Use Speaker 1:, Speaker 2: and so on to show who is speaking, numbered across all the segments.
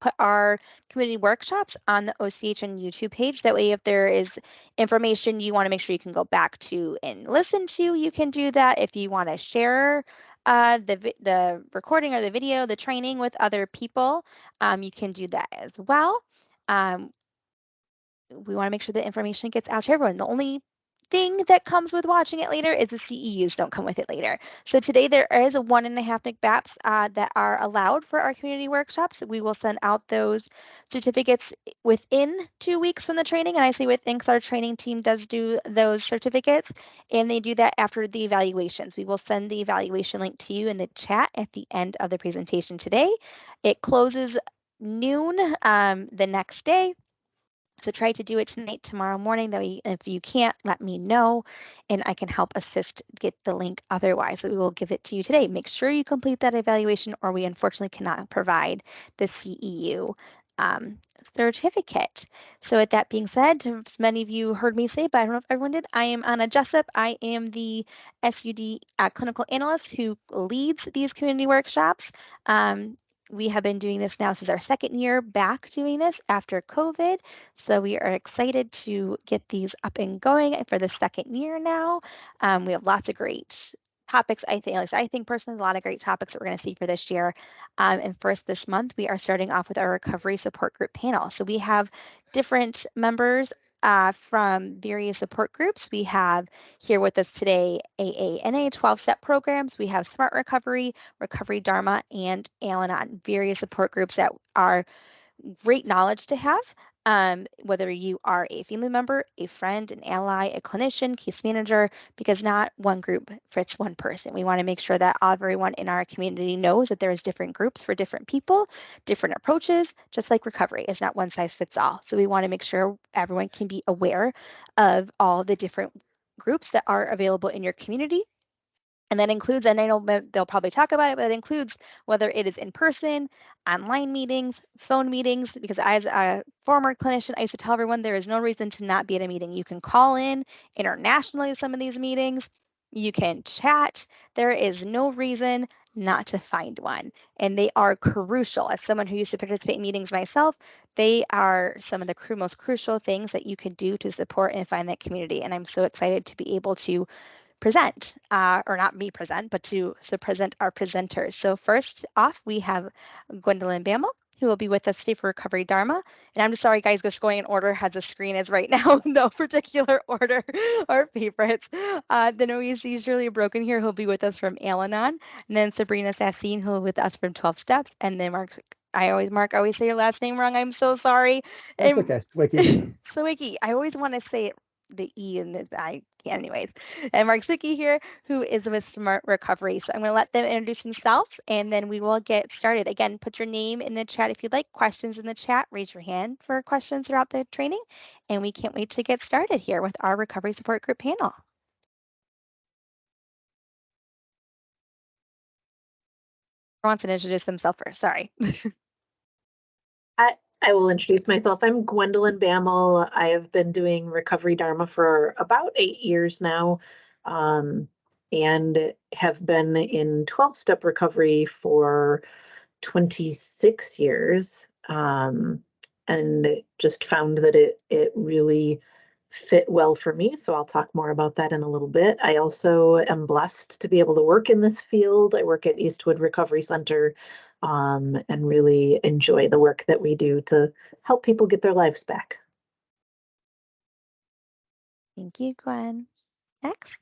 Speaker 1: put our community workshops on the OCHN YouTube page. That way, if there is information you want to make sure you can go back to and listen to, you can do that. If you want to share the recording or the video, the training with other people, you can do that as well. We want to make sure the information gets out to everyone. The only thing that comes with watching it later is the CEUs don't come with it later. So today there is a 1.5 McBaps that are allowed for our community workshops. We will send out those certificates within 2 weeks from the training. And I say within because our training team does do those certificates, and they do that after the evaluations. We will send the evaluation link to you in the chat at the end of the presentation today. It closes noon the next day. So try to do it tonight, tomorrow morning. Though, if you can't, let me know, and I can help assist get the link. Otherwise, we will give it to you today. Make sure you complete that evaluation, or we unfortunately cannot provide the CEU certificate. So with that being said, as many of you heard me say, but I don't know if everyone did, I am Anna Jessup. I am the SUD clinical analyst who leads these community workshops. We have been doing this now. This is our second year back doing this after COVID. So we are excited to get these up and going for the second year now. We have lots of great topics. I think personally, a lot of great topics that we're going to see for this year. And first this month, we are starting off with our recovery support group panel. So we have different members from various support groups. We have here with us today AANA 12-step programs. We have Smart Recovery, Recovery Dharma, and Al-Anon, various support groups that are great knowledge to have. Whether you are a family member, a friend, an ally, a clinician, case manager, because not one group fits one person. We want to make sure that everyone in our community knows that there's different groups for different people, different approaches, just like recovery is not one size fits all. So we want to make sure everyone can be aware of all the different groups that are available in your community. And that includes, and I know they'll probably talk about it, but it includes whether it is in person, online meetings, phone meetings, because as a former clinician, I used to tell everyone there is no reason to not be at a meeting. You can call in internationally to some of these meetings. You can chat. There is no reason not to find one. And they are crucial. As someone who used to participate in meetings myself, they are some of the most crucial things that you could do to support and find that community. And I'm so excited to be able to present, or not me present, but to present our presenters. So first off, we have Gwendoyln Bammel, who will be with us today for Recovery Dharma. And I'm just sorry, guys, just going in order as the screen is right now, no particular order, our favorites. Then we see Shirley Brogan here, who'll be with us from Al-Anon. And then Sabrina Sassine, who will be with us from 12 Steps. And then Mark, I always say your last name wrong. I'm so sorry.
Speaker 2: That's okay, Swiecki.
Speaker 1: Swiecki. I always want to say it, the E and the I can't anyways. And Mark Swiecki here, who is with Smart Recovery. So I'm going to let them introduce themselves, and then we will get started. Again, put your name in the chat if you'd like. Questions in the chat. Raise your hand for questions throughout the training. And we can't wait to get started here with our Recovery Support Group panel. Who wants to introduce themselves first? Sorry.
Speaker 3: I will introduce myself. I'm Gwendoyln Bammel. I have been doing Recovery Dharma for about 8 years now, and have been in 12-step recovery for 26 years, and just found that it really fit well for me. So I'll talk more about that in a little bit. I also am blessed to be able to work in this field. I work at Eastwood Recovery Center, and really enjoy the work that we do to help people get their lives back.
Speaker 1: Thank you, Gwen. Next.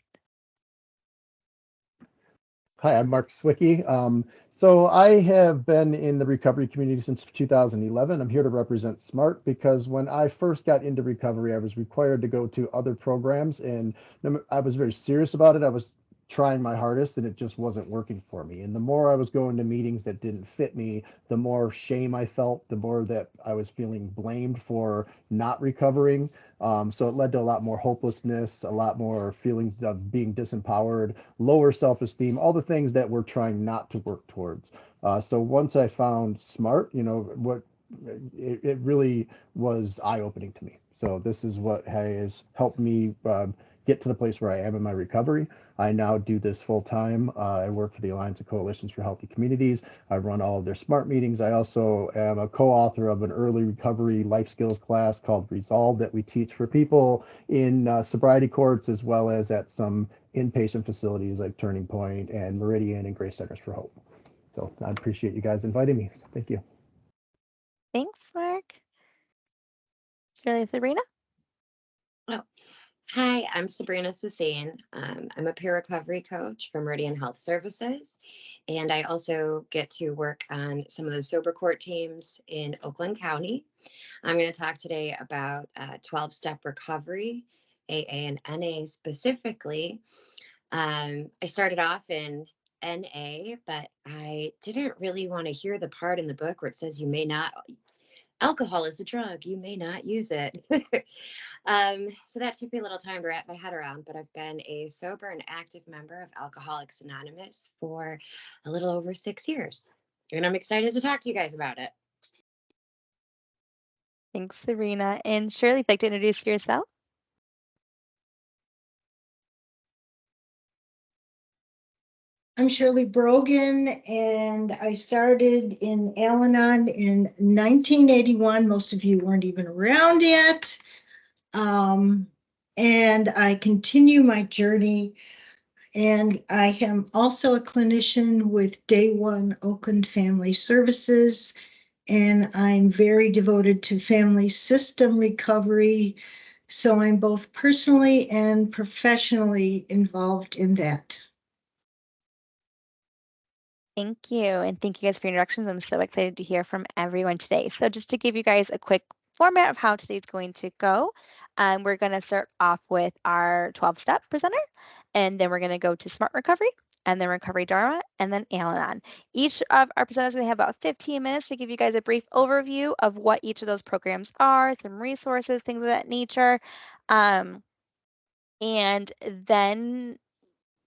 Speaker 2: Hi, I'm Mark Swiecki. So I have been in the recovery community since 2011. I'm here to represent SMART because when I first got into recovery, I was required to go to other programs, and I was very serious about it. I was trying my hardest, and it just wasn't working for me. And the more I was going to meetings that didn't fit me, the more shame I felt, the more that I was feeling blamed for not recovering. So it led to a lot more hopelessness, a lot more feelings of being disempowered, lower self-esteem, all the things that we're trying not to work towards. So once I found SMART, it really was eye-opening to me. So this is what has helped me get to the place where I am in my recovery. I now do this full time. I work for the Alliance of Coalitions for Healthy Communities. I run all of their SMART meetings. I also am a co-author of an early recovery life skills class called Resolve that we teach for people in sobriety courts, as well as at some inpatient facilities like Turning Point and Meridian and Grace Centers for Hope. So I appreciate you guys inviting me. Thank you.
Speaker 1: Thanks, Mark. Shirley, Sabrina?
Speaker 4: Oh, hi, I'm Sabrina Sassine. I'm a peer recovery coach for Meridian Health Services, and I also get to work on some of the sober court teams in Oakland County. I'm going to talk today about 12-step recovery, AA and NA specifically. I started off in NA, but I didn't really want to hear the part in the book where it says you may not alcohol is a drug, you may not use it. So that took me a little time to wrap my head around, but I've been a sober and active member of Alcoholics Anonymous for a little over 6 years. And I'm excited to talk to you guys about it.
Speaker 1: Thanks, Sabrina. And Shirley, if you'd like to introduce yourself?
Speaker 5: I'm Shirley Brogan, and I started in Al-Anon in 1981. Most of you weren't even around yet. And I continue my journey. And I am also a clinician with Day One Oakland Family Services. And I'm very devoted to family system recovery. So I'm both personally and professionally involved in that.
Speaker 1: Thank you. And thank you guys for your introductions. I'm so excited to hear from everyone today. So just to give you guys a quick format of how today's going to go, we're going to start off with our 12-step presenter, and then we're going to go to Smart Recovery, and then Recovery Dharma, and then Al-Anon. Each of our presenters is going to have about 15 minutes to give you guys a brief overview of what each of those programs are, some resources, things of that nature. And then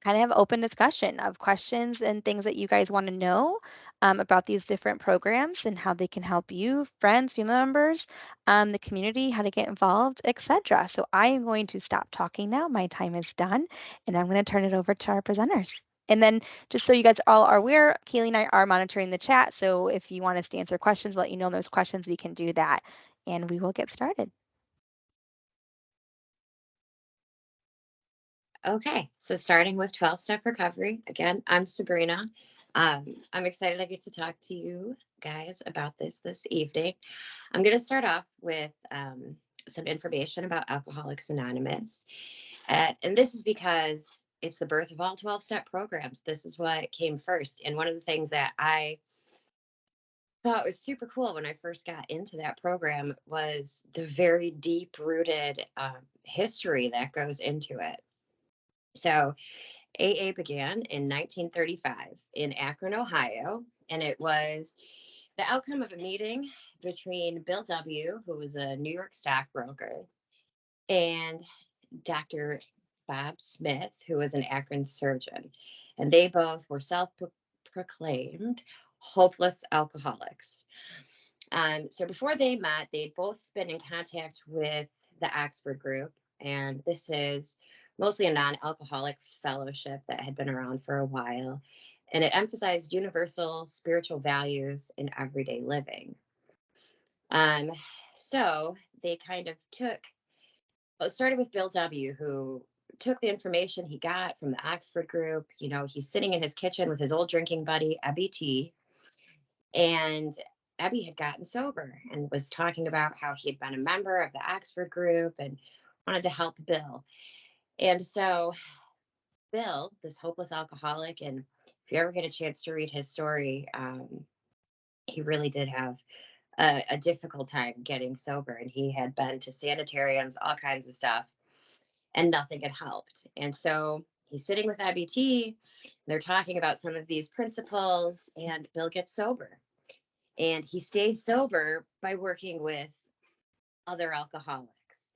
Speaker 1: kind of have open discussion of questions and things that you guys want to know about these different programs and how they can help you, friends, family members, the community, how to get involved, etc. So I am going to stop talking now. My time is done, and I'm going to turn it over to our presenters. And then just so you guys all are aware, Kaylee and I are monitoring the chat. So if you want us to answer questions, let you know those questions, we can do that. And we will get started.
Speaker 4: Okay, so starting with 12-step recovery. Again, I'm Sabrina. I'm excited I get to talk to you guys about this evening. I'm going to start off with some information about Alcoholics Anonymous. And this is because it's the birth of all 12-step programs. This is what came first. And one of the things that I thought was super cool when I first got into that program was the very deep-rooted history that goes into it. So AA began in 1935 in Akron, Ohio, and it was the outcome of a meeting between Bill W., who was a New York stockbroker, and Dr. Bob Smith, who was an Akron surgeon. And they both were self-proclaimed hopeless alcoholics. So before they met, they'd both been in contact with the Oxford group, and this is mostly a non-alcoholic fellowship that had been around for a while, and it emphasized universal spiritual values in everyday living. So they kind of it started with Bill W., who took the information he got from the Oxford group. You know, he's sitting in his kitchen with his old drinking buddy, Ebby T., and Ebby had gotten sober and was talking about how he had been a member of the Oxford group and wanted to help Bill. And so Bill, this hopeless alcoholic, and if you ever get a chance to read his story, he really did have a difficult time getting sober. And he had been to sanitariums, all kinds of stuff, and nothing had helped. And so he's sitting with Ebby T. They're talking about some of these principles, and Bill gets sober. And he stays sober by working with other alcoholics.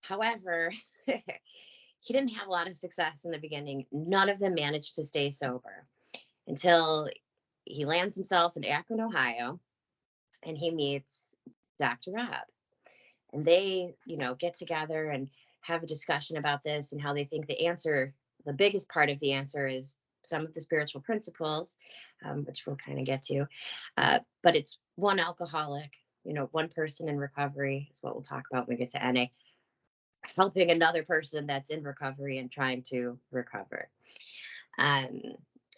Speaker 4: However, he didn't have a lot of success in the beginning. None of them managed to stay sober until he lands himself in Akron, Ohio, and he meets Dr. Rob. And they, get together and have a discussion about this and how they think the biggest part of the answer is some of the spiritual principles, which we'll kind of get to. But it's one alcoholic, one person in recovery is what we'll talk about when we get to NA, helping another person that's in recovery and trying to recover.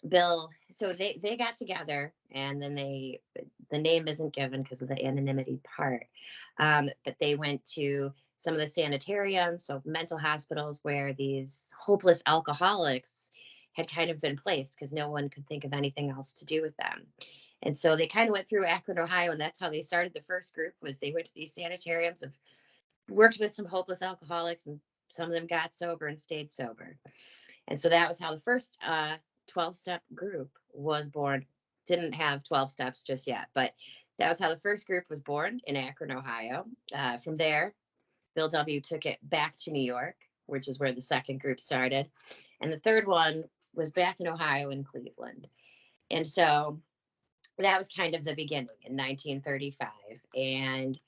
Speaker 4: Bill, so they got together, and then the name isn't given because of the anonymity part, but they went to some of the sanitariums, so mental hospitals, where these hopeless alcoholics had kind of been placed because no one could think of anything else to do with them. And so they kind of went through Akron, Ohio, and that's how they started the first group. Was they went to these sanitariums, of worked with some hopeless alcoholics, and some of them got sober and stayed sober. And so that was how the first 12-step group was born. Didn't have 12 steps just yet, but that was how the first group was born in Akron, Ohio. From there, Bill W. took it back to New York, which is where the second group started. And the third one was back in Ohio, in Cleveland. And so that was kind of the beginning in 1935. And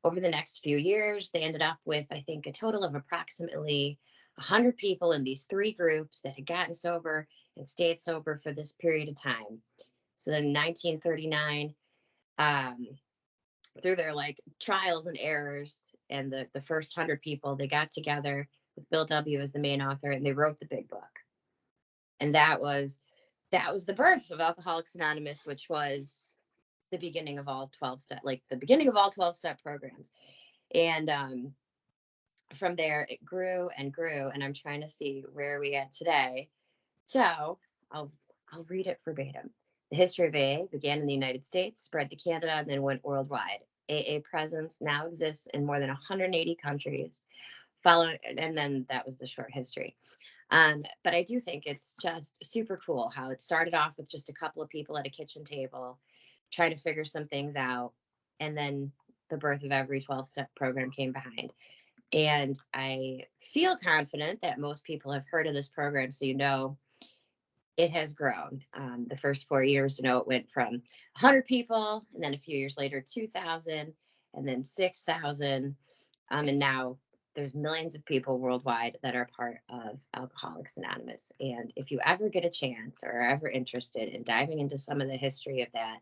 Speaker 4: over the next few years, they ended up with, I think, a total of approximately 100 people in these three groups that had gotten sober and stayed sober for this period of time. So then in 1939, through their trials and errors, and the first 100 people, they got together with Bill W. as the main author, and they wrote the big book. And that was the birth of Alcoholics Anonymous, which was the beginning of all 12-step, the beginning of all 12-step programs. And from there, it grew and grew, and I'm trying to see where we at today. So I'll read it verbatim. The history of AA began in the United States, spread to Canada, and then went worldwide. AA presence now exists in more than 180 countries. And then that was the short history. But I do think it's just super cool how it started off with just a couple of people at a kitchen table trying to figure some things out, and then the birth of every 12-step program came behind. And I feel confident that most people have heard of this program, so it has grown. The first 4 years, it went from 100 people, and then a few years later, 2,000, and then 6,000. And now there's millions of people worldwide that are part of Alcoholics Anonymous. And if you ever get a chance or are ever interested in diving into some of the history of that,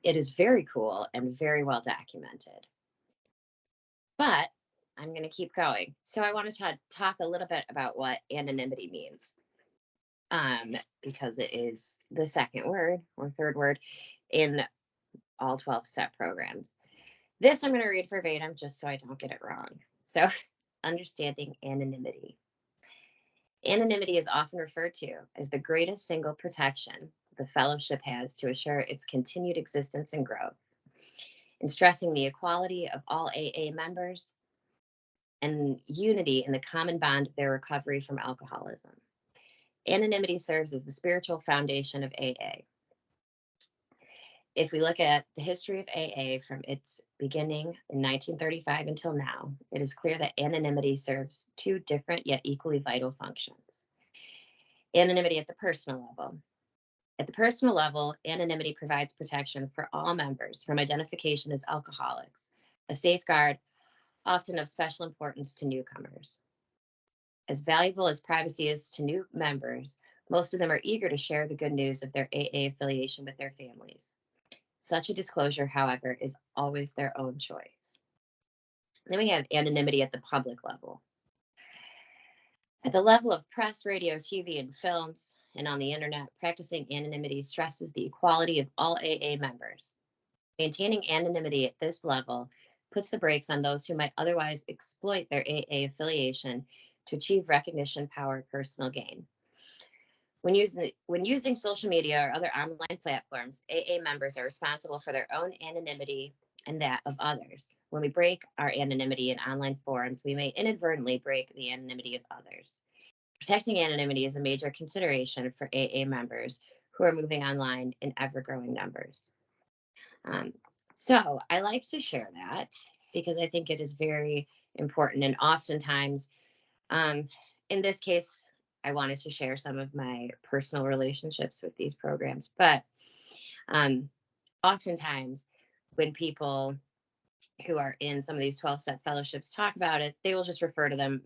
Speaker 4: it is very cool and very well documented. But I'm going to keep going. So I want to talk a little bit about what anonymity means. Because it is the second word or third word in all 12-step programs. This I'm going to read verbatim just so I don't get it wrong. So, understanding anonymity. Anonymity is often referred to as the greatest single protection the fellowship has to assure its continued existence and growth, in stressing the equality of all AA members and unity in the common bond of their recovery from alcoholism. Anonymity serves as the spiritual foundation of AA. If we look at the history of AA from its beginning in 1935 until now, it is clear that anonymity serves two different yet equally vital functions. Anonymity at the personal level. At the personal level, anonymity provides protection for all members from identification as alcoholics, a safeguard often of special importance to newcomers. As valuable as privacy is to new members, most of them are eager to share the good news of their AA affiliation with their families. Such a disclosure, however, is always their own choice. Then we have anonymity at the public level. At the level of press, radio, TV, and films, and on the internet, practicing anonymity stresses the equality of all AA members. Maintaining anonymity at this level puts the brakes on those who might otherwise exploit their AA affiliation to achieve recognition, power, personal gain. When using social media or other online platforms, AA members are responsible for their own anonymity and that of others. When we break our anonymity in online forums, we may inadvertently break the anonymity of others. Protecting anonymity is a major consideration for AA members who are moving online in ever-growing numbers. So I like to share that because I think it is very important, and oftentimes, in this case, I wanted to share some of my personal relationships with these programs, but oftentimes when people who are in some of these 12-step fellowships talk about it, they will just refer to them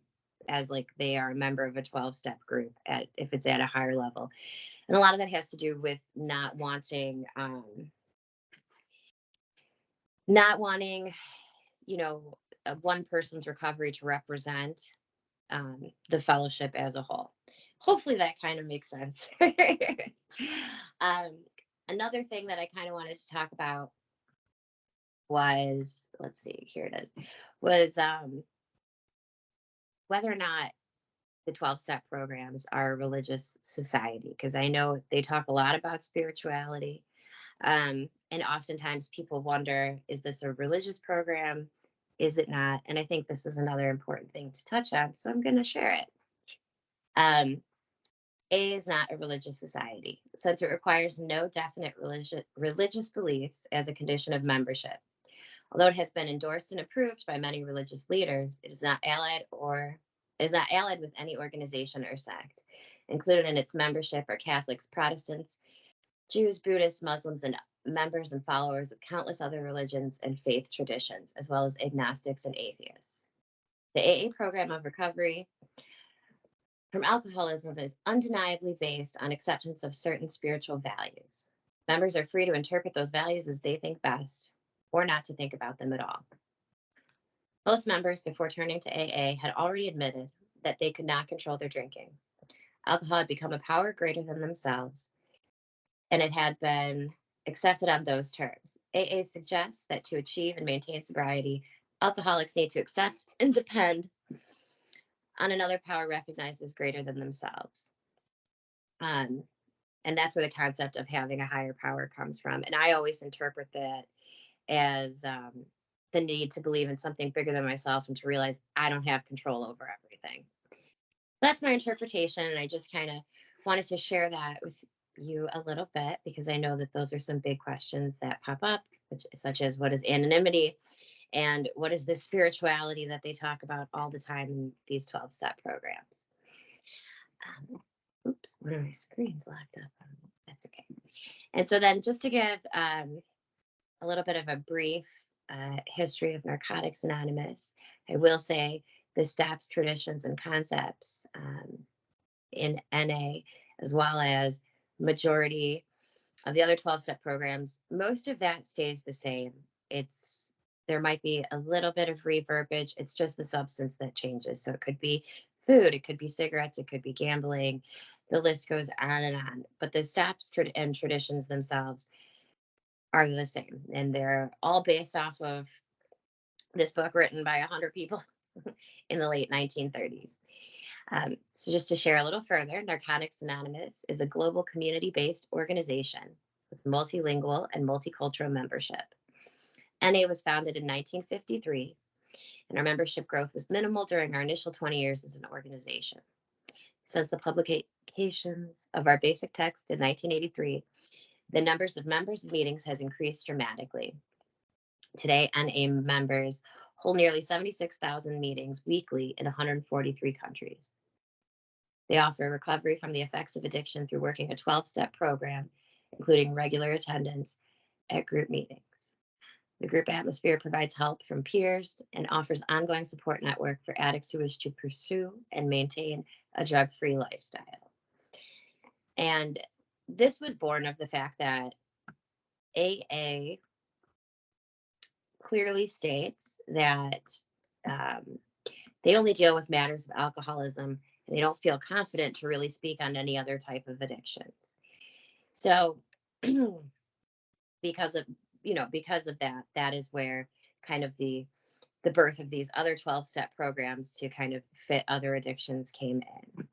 Speaker 4: as like they are a member of a 12-step group if it's at a higher level. And a lot of that has to do with not wanting, you know, one person's recovery to represent the fellowship as a whole. Hopefully that kind of makes sense. Another thing that I kind of wanted to talk about was, let's see, here it is, was whether or not the 12-step programs are a religious society, because I know they talk a lot about spirituality. And oftentimes people wonder, is this a religious program? Is it not? And I think this is another important thing to touch on, so I'm going to share it. AA is not a religious society, since it requires no definite religious beliefs as a condition of membership. Although it has been endorsed and approved by many religious leaders, it is not allied with any organization or sect. Included in its membership are Catholics, Protestants, Jews, Buddhists, Muslims, and members and followers of countless other religions and faith traditions, as well as agnostics and atheists. The AA program of recovery from alcoholism is undeniably based on acceptance of certain spiritual values. Members are free to interpret those values as they think best, or not to think about them at all. Most members, before turning to AA, had already admitted that they could not control their drinking. Alcohol had become a power greater than themselves, and it had been accepted on those terms. AA suggests that to achieve and maintain sobriety, alcoholics need to accept and depend on another power recognized as greater than themselves. And that's where the concept of having a higher power comes from. And I always interpret that as the need to believe in something bigger than myself and to realize I don't have control over everything. That's my interpretation, and I just kind of wanted to share that with you a little bit, because I know that those are some big questions that pop up, such as what is anonymity and what is the spirituality that they talk about all the time in these 12-step programs. Oops, one of my screens locked up. That's okay. And so then just to give a little bit of a brief history of Narcotics Anonymous, I will say the steps, traditions, and concepts in NA, as well as majority of the other 12-step programs, most of that stays the same. There might be a little bit of reverbiage. It's just the substance that changes. So it could be food, it could be cigarettes, it could be gambling. The list goes on and on. But the steps and traditions themselves are the same. And they're all based off of this book written by 100 people in the late 1930s. So just to share a little further, Narcotics Anonymous is a global community-based organization with multilingual and multicultural membership. NA was founded in 1953, and our membership growth was minimal during our initial 20 years as an organization. Since the publications of our basic text in 1983, the numbers of members and meetings has increased dramatically. Today, NA members hold nearly 76,000 meetings weekly in 143 countries. They offer recovery from the effects of addiction through working a 12-step program, including regular attendance at group meetings. The group atmosphere provides help from peers and offers ongoing support network for addicts who wish to pursue and maintain a drug-free lifestyle. And this was born of the fact that AA clearly states that they only deal with matters of alcoholism, and they don't feel confident to really speak on any other type of addictions. So because of that is where kind of the birth of these other 12-step programs to kind of fit other addictions came in.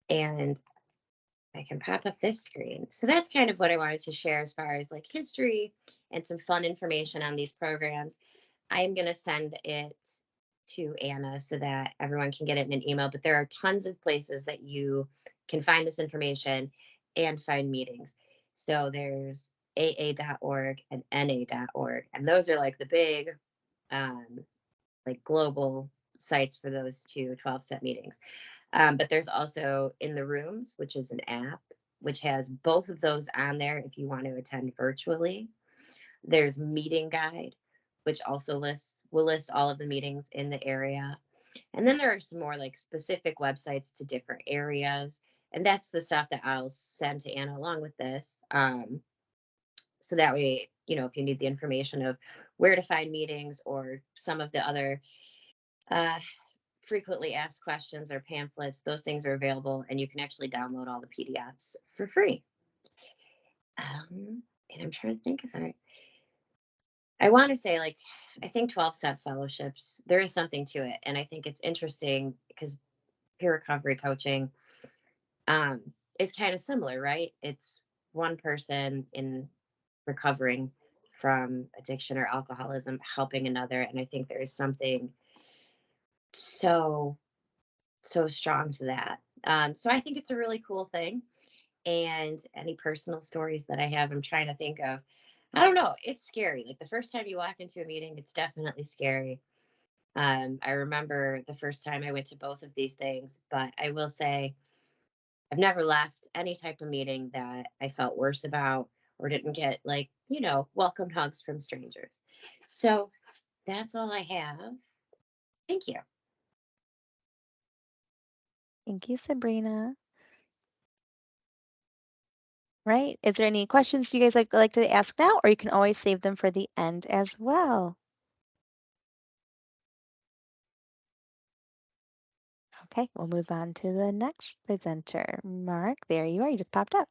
Speaker 4: And I can pop up this screen. So that's kind of what I wanted to share as far as like history and some fun information on these programs. I am going to send it to Anna so that everyone can get it in an email, but there are tons of places that you can find this information and find meetings. So there's aa.org and na.org, and those are like the big like global sites for those two 12-step meetings. But there's also In the Rooms, which is an app which has both of those on there if you want to attend virtually. There's Meeting Guide, which also will list all of the meetings in the area. And then there are some more like specific websites to different areas. And that's the stuff that I'll send to Anna along with this. So that way, you know, if you need the information of where to find meetings or some of the other uh, frequently asked questions or pamphlets, those things are available and you can actually download all the PDFs for free. And I'm trying to think if I want to say, like, I think 12-step fellowships, there is something to it. And I think it's interesting because peer recovery coaching um, is kind of similar, right? It's one person in recovering from addiction or alcoholism helping another. And I think there is something so, so strong to that. So I think it's a really cool thing. And any personal stories that I have, I'm trying to think of. I don't know. It's scary. Like the first time you walk into a meeting, it's definitely scary. I remember the first time I went to both of these things, but I will say I've never left any type of meeting that I felt worse about or didn't get like, you know, welcome hugs from strangers. So that's all I have. Thank you.
Speaker 1: Thank you, Sabrina. Right. Is there any questions you guys like to ask now, or you can always save them for the end as well? Okay, we'll move on to the next presenter. Mark, there you are. You just popped up.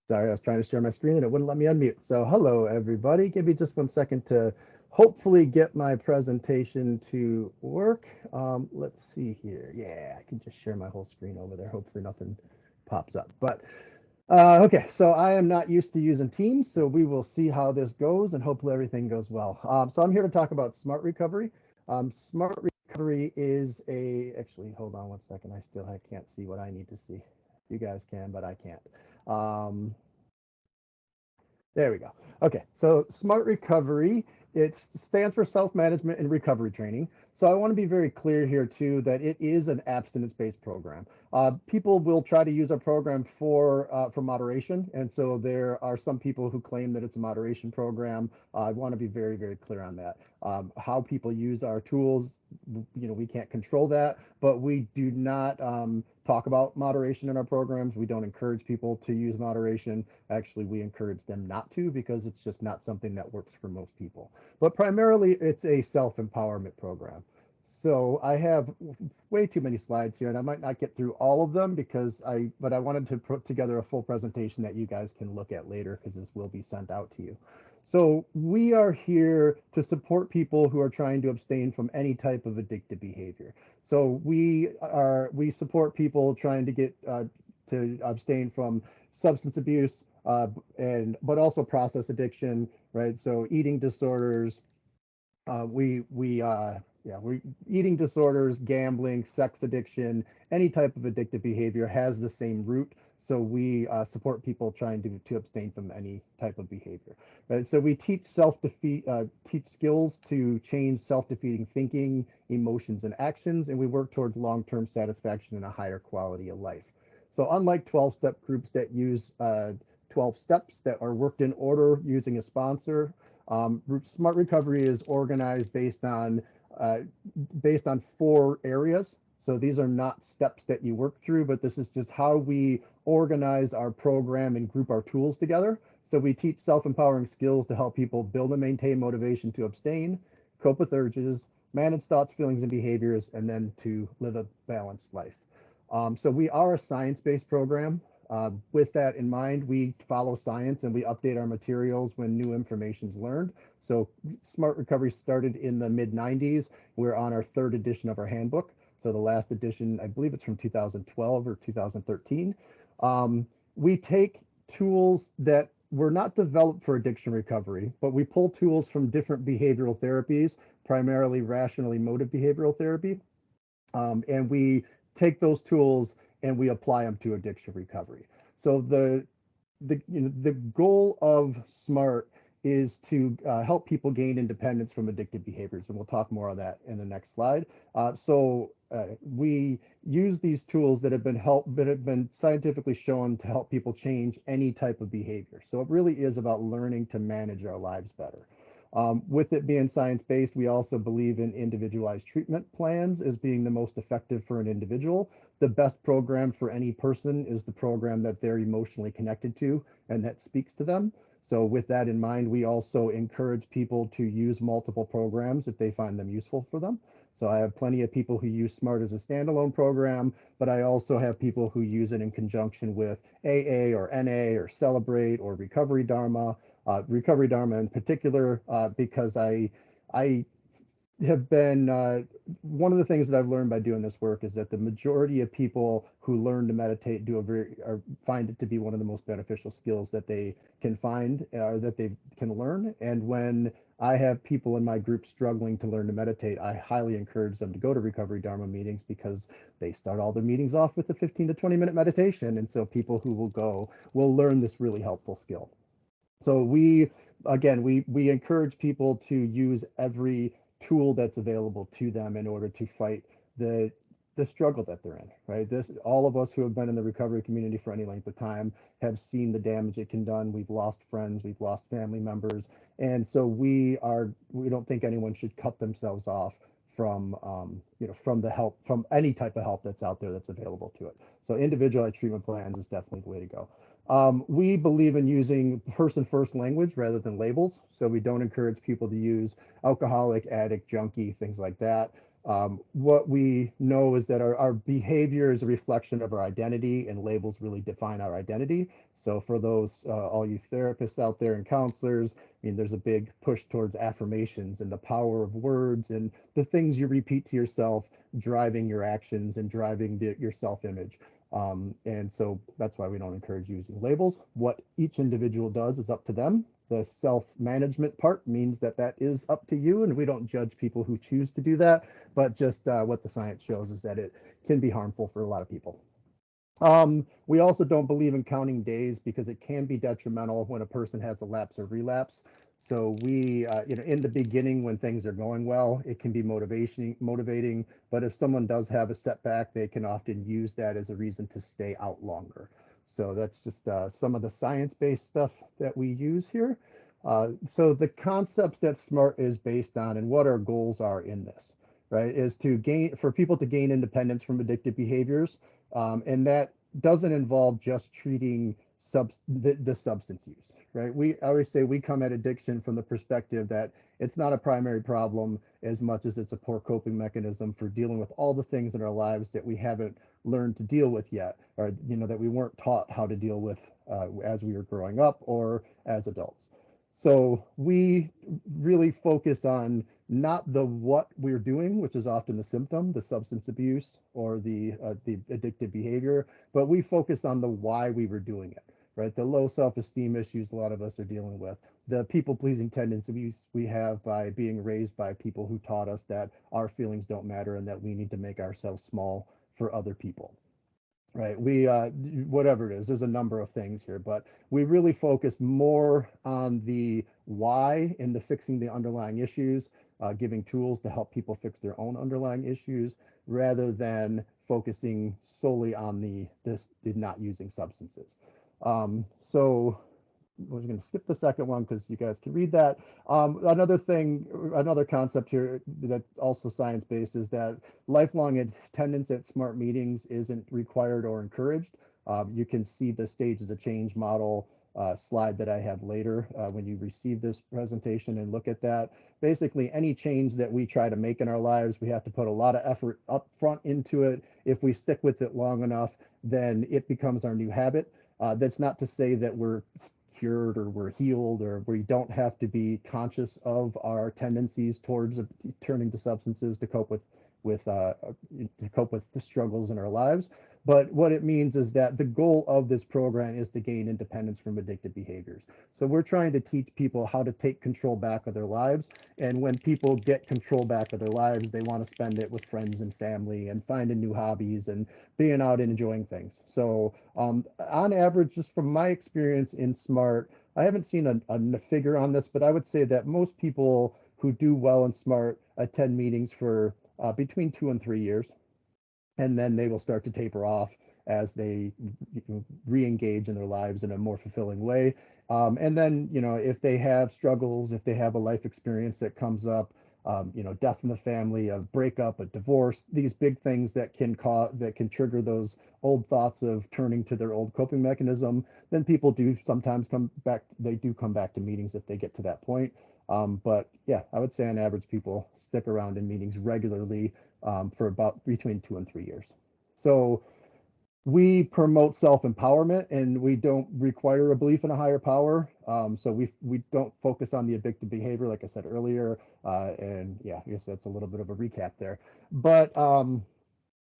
Speaker 2: Sorry, I was trying to share my screen and it wouldn't let me unmute. So hello, everybody. Give me just 1 second to hopefully get my presentation to work. Let's see here. Yeah, I can just share my whole screen over there. Hopefully nothing pops up. But okay, so I am not used to using Teams, so we will see how this goes and hopefully everything goes well. So I'm here to talk about Smart Recovery. Smart Recovery is actually, hold on 1 second. I can't see what I need to see. You guys can, but I can't. There we go. Okay, so Smart Recovery, it stands for Self-Management and Recovery Training. So I want to be very clear here too that it is an abstinence-based program. People will try to use our program for moderation, and so there are some people who claim that it's a moderation program. I want to be very, very clear on that. How people use our tools, you know, we can't control that, but we do not talk about moderation in our programs. We don't encourage people to use moderation. Actually, we encourage them not to because it's just not something that works for most people. But primarily, it's a self-empowerment program. So I have way too many slides here, and I might not get through all of them but I wanted to put together a full presentation that you guys can look at later because this will be sent out to you. So we are here to support people who are trying to abstain from any type of addictive behavior. So we support people trying to get to abstain from substance abuse, but also process addiction, right? So eating disorders, we eating disorders, gambling, sex addiction, any type of addictive behavior has the same root. So we support people trying to abstain from any type of behavior. Right? So we teach teach skills to change self-defeating thinking, emotions, and actions, and we work towards long-term satisfaction and a higher quality of life. So unlike 12-step groups that use 12 steps that are worked in order using a sponsor, Smart Recovery is organized based on 4 areas. So these are not steps that you work through, but this is just how we organize our program and group our tools together. So we teach self-empowering skills to help people build and maintain motivation to abstain, cope with urges, manage thoughts, feelings, and behaviors, and then to live a balanced life. So we are a science-based program. With that in mind, we follow science and we update our materials when new information is learned. So Smart Recovery started in the mid-90s. We're on our 3rd edition of our handbook. So the last edition, I believe it's from 2012 or 2013. We take tools that were not developed for addiction recovery, but we pull tools from different behavioral therapies, primarily rational emotive behavioral therapy. And we take those tools and we apply them to addiction recovery. So the goal of SMART is to help people gain independence from addictive behaviors, and we'll talk more on that in the next slide. We use these tools that have been scientifically shown to help people change any type of behavior. So it really is about learning to manage our lives better. With it being science-based, we also believe in individualized treatment plans as being the most effective for an individual. The best program for any person is the program that they're emotionally connected to and that speaks to them. So with that in mind, we also encourage people to use multiple programs if they find them useful for them. So I have plenty of people who use SMART as a standalone program, but I also have people who use it in conjunction with AA or NA or Celebrate or Recovery Dharma in particular, because I have been one of the things that I've learned by doing this work is that the majority of people who learn to meditate find it to be one of the most beneficial skills that they can find that they can learn. And when I have people in my group struggling to learn to meditate, I highly encourage them to go to Recovery Dharma meetings because they start all their meetings off with a 15 to 20-minute meditation. And so people who will go will learn this really helpful skill. So we encourage people to use every tool that's available to them in order to fight the struggle that they're in, right? All of us who have been in the recovery community for any length of time have seen the damage it can done. We've lost friends, we've lost family members, and so we don't think anyone should cut themselves off from from the help, from any type of help that's out there that's available to it. So individualized treatment plans is definitely the way to go. We believe in using person-first language rather than labels. So we don't encourage people to use alcoholic, addict, junkie, things like that. What we know is that our behavior is a reflection of our identity, and labels really define our identity. So for those, all you therapists out there and counselors, I mean, there's a big push towards affirmations and the power of words and the things you repeat to yourself, driving your actions and driving your self-image. And so that's why we don't encourage using labels. What each individual does is up to them. The self-management part means that is up to you, and we don't judge people who choose to do that, but just what the science shows is that it can be harmful for a lot of people. We also don't believe in counting days because it can be detrimental when a person has a lapse or relapse. So we, in the beginning when things are going well, it can be motivating, but if someone does have a setback, they can often use that as a reason to stay out longer. So that's just some of the science-based stuff that we use here. So the concepts that SMART is based on and what our goals are in this, right, is for people to gain independence from addictive behaviors. And that doesn't involve just treating the substance use, right? I always say we come at addiction from the perspective that it's not a primary problem as much as it's a poor coping mechanism for dealing with all the things in our lives that we haven't learned to deal with yet, or that we weren't taught how to deal with as we were growing up or as adults. So we really focus on not the what we're doing, which is often the symptom, the substance abuse or the addictive behavior, but we focus on the why we were doing it, right? The low self-esteem issues a lot of us are dealing with, the people-pleasing tendencies we have by being raised by people who taught us that our feelings don't matter and that we need to make ourselves small for other people. Right, whatever it is, there's a number of things here, but we really focus more on the why and the fixing the underlying issues, giving tools to help people fix their own underlying issues, rather than focusing solely on the not using substances. So we're going to skip the second one because you guys can read that. Another concept here that's also science-based is that lifelong attendance at SMART meetings isn't required or encouraged. You can see the stages of change model slide that I have later when you receive this presentation and look at that. Basically, any change that we try to make in our lives, we have to put a lot of effort up front into it. If we stick with it long enough, then it becomes our new habit. That's not to say that we're cured or we're healed or we don't have to be conscious of our tendencies towards turning to substances to cope with the struggles in our lives. But what it means is that the goal of this program is to gain independence from addictive behaviors. So we're trying to teach people how to take control back of their lives. And when people get control back of their lives, they want to spend it with friends and family and finding new hobbies and being out and enjoying things. So on average, just from my experience in SMART, I haven't seen a figure on this, but I would say that most people who do well in SMART attend meetings for between 2 and 3 years, and then they will start to taper off as they re-engage in their lives in a more fulfilling way. And then, if they have struggles, if they have a life experience that comes up, death in the family, a breakup, a divorce, these big things that can trigger those old thoughts of turning to their old coping mechanism, then people do sometimes come back. They do come back to meetings if they get to that point. But yeah, I would say on average, people stick around in meetings regularly for about between 2 and 3 years. So we promote self-empowerment, and we don't require a belief in a higher power. So we don't focus on the addictive behavior, like I said earlier. And yeah, I guess that's a little bit of a recap there. But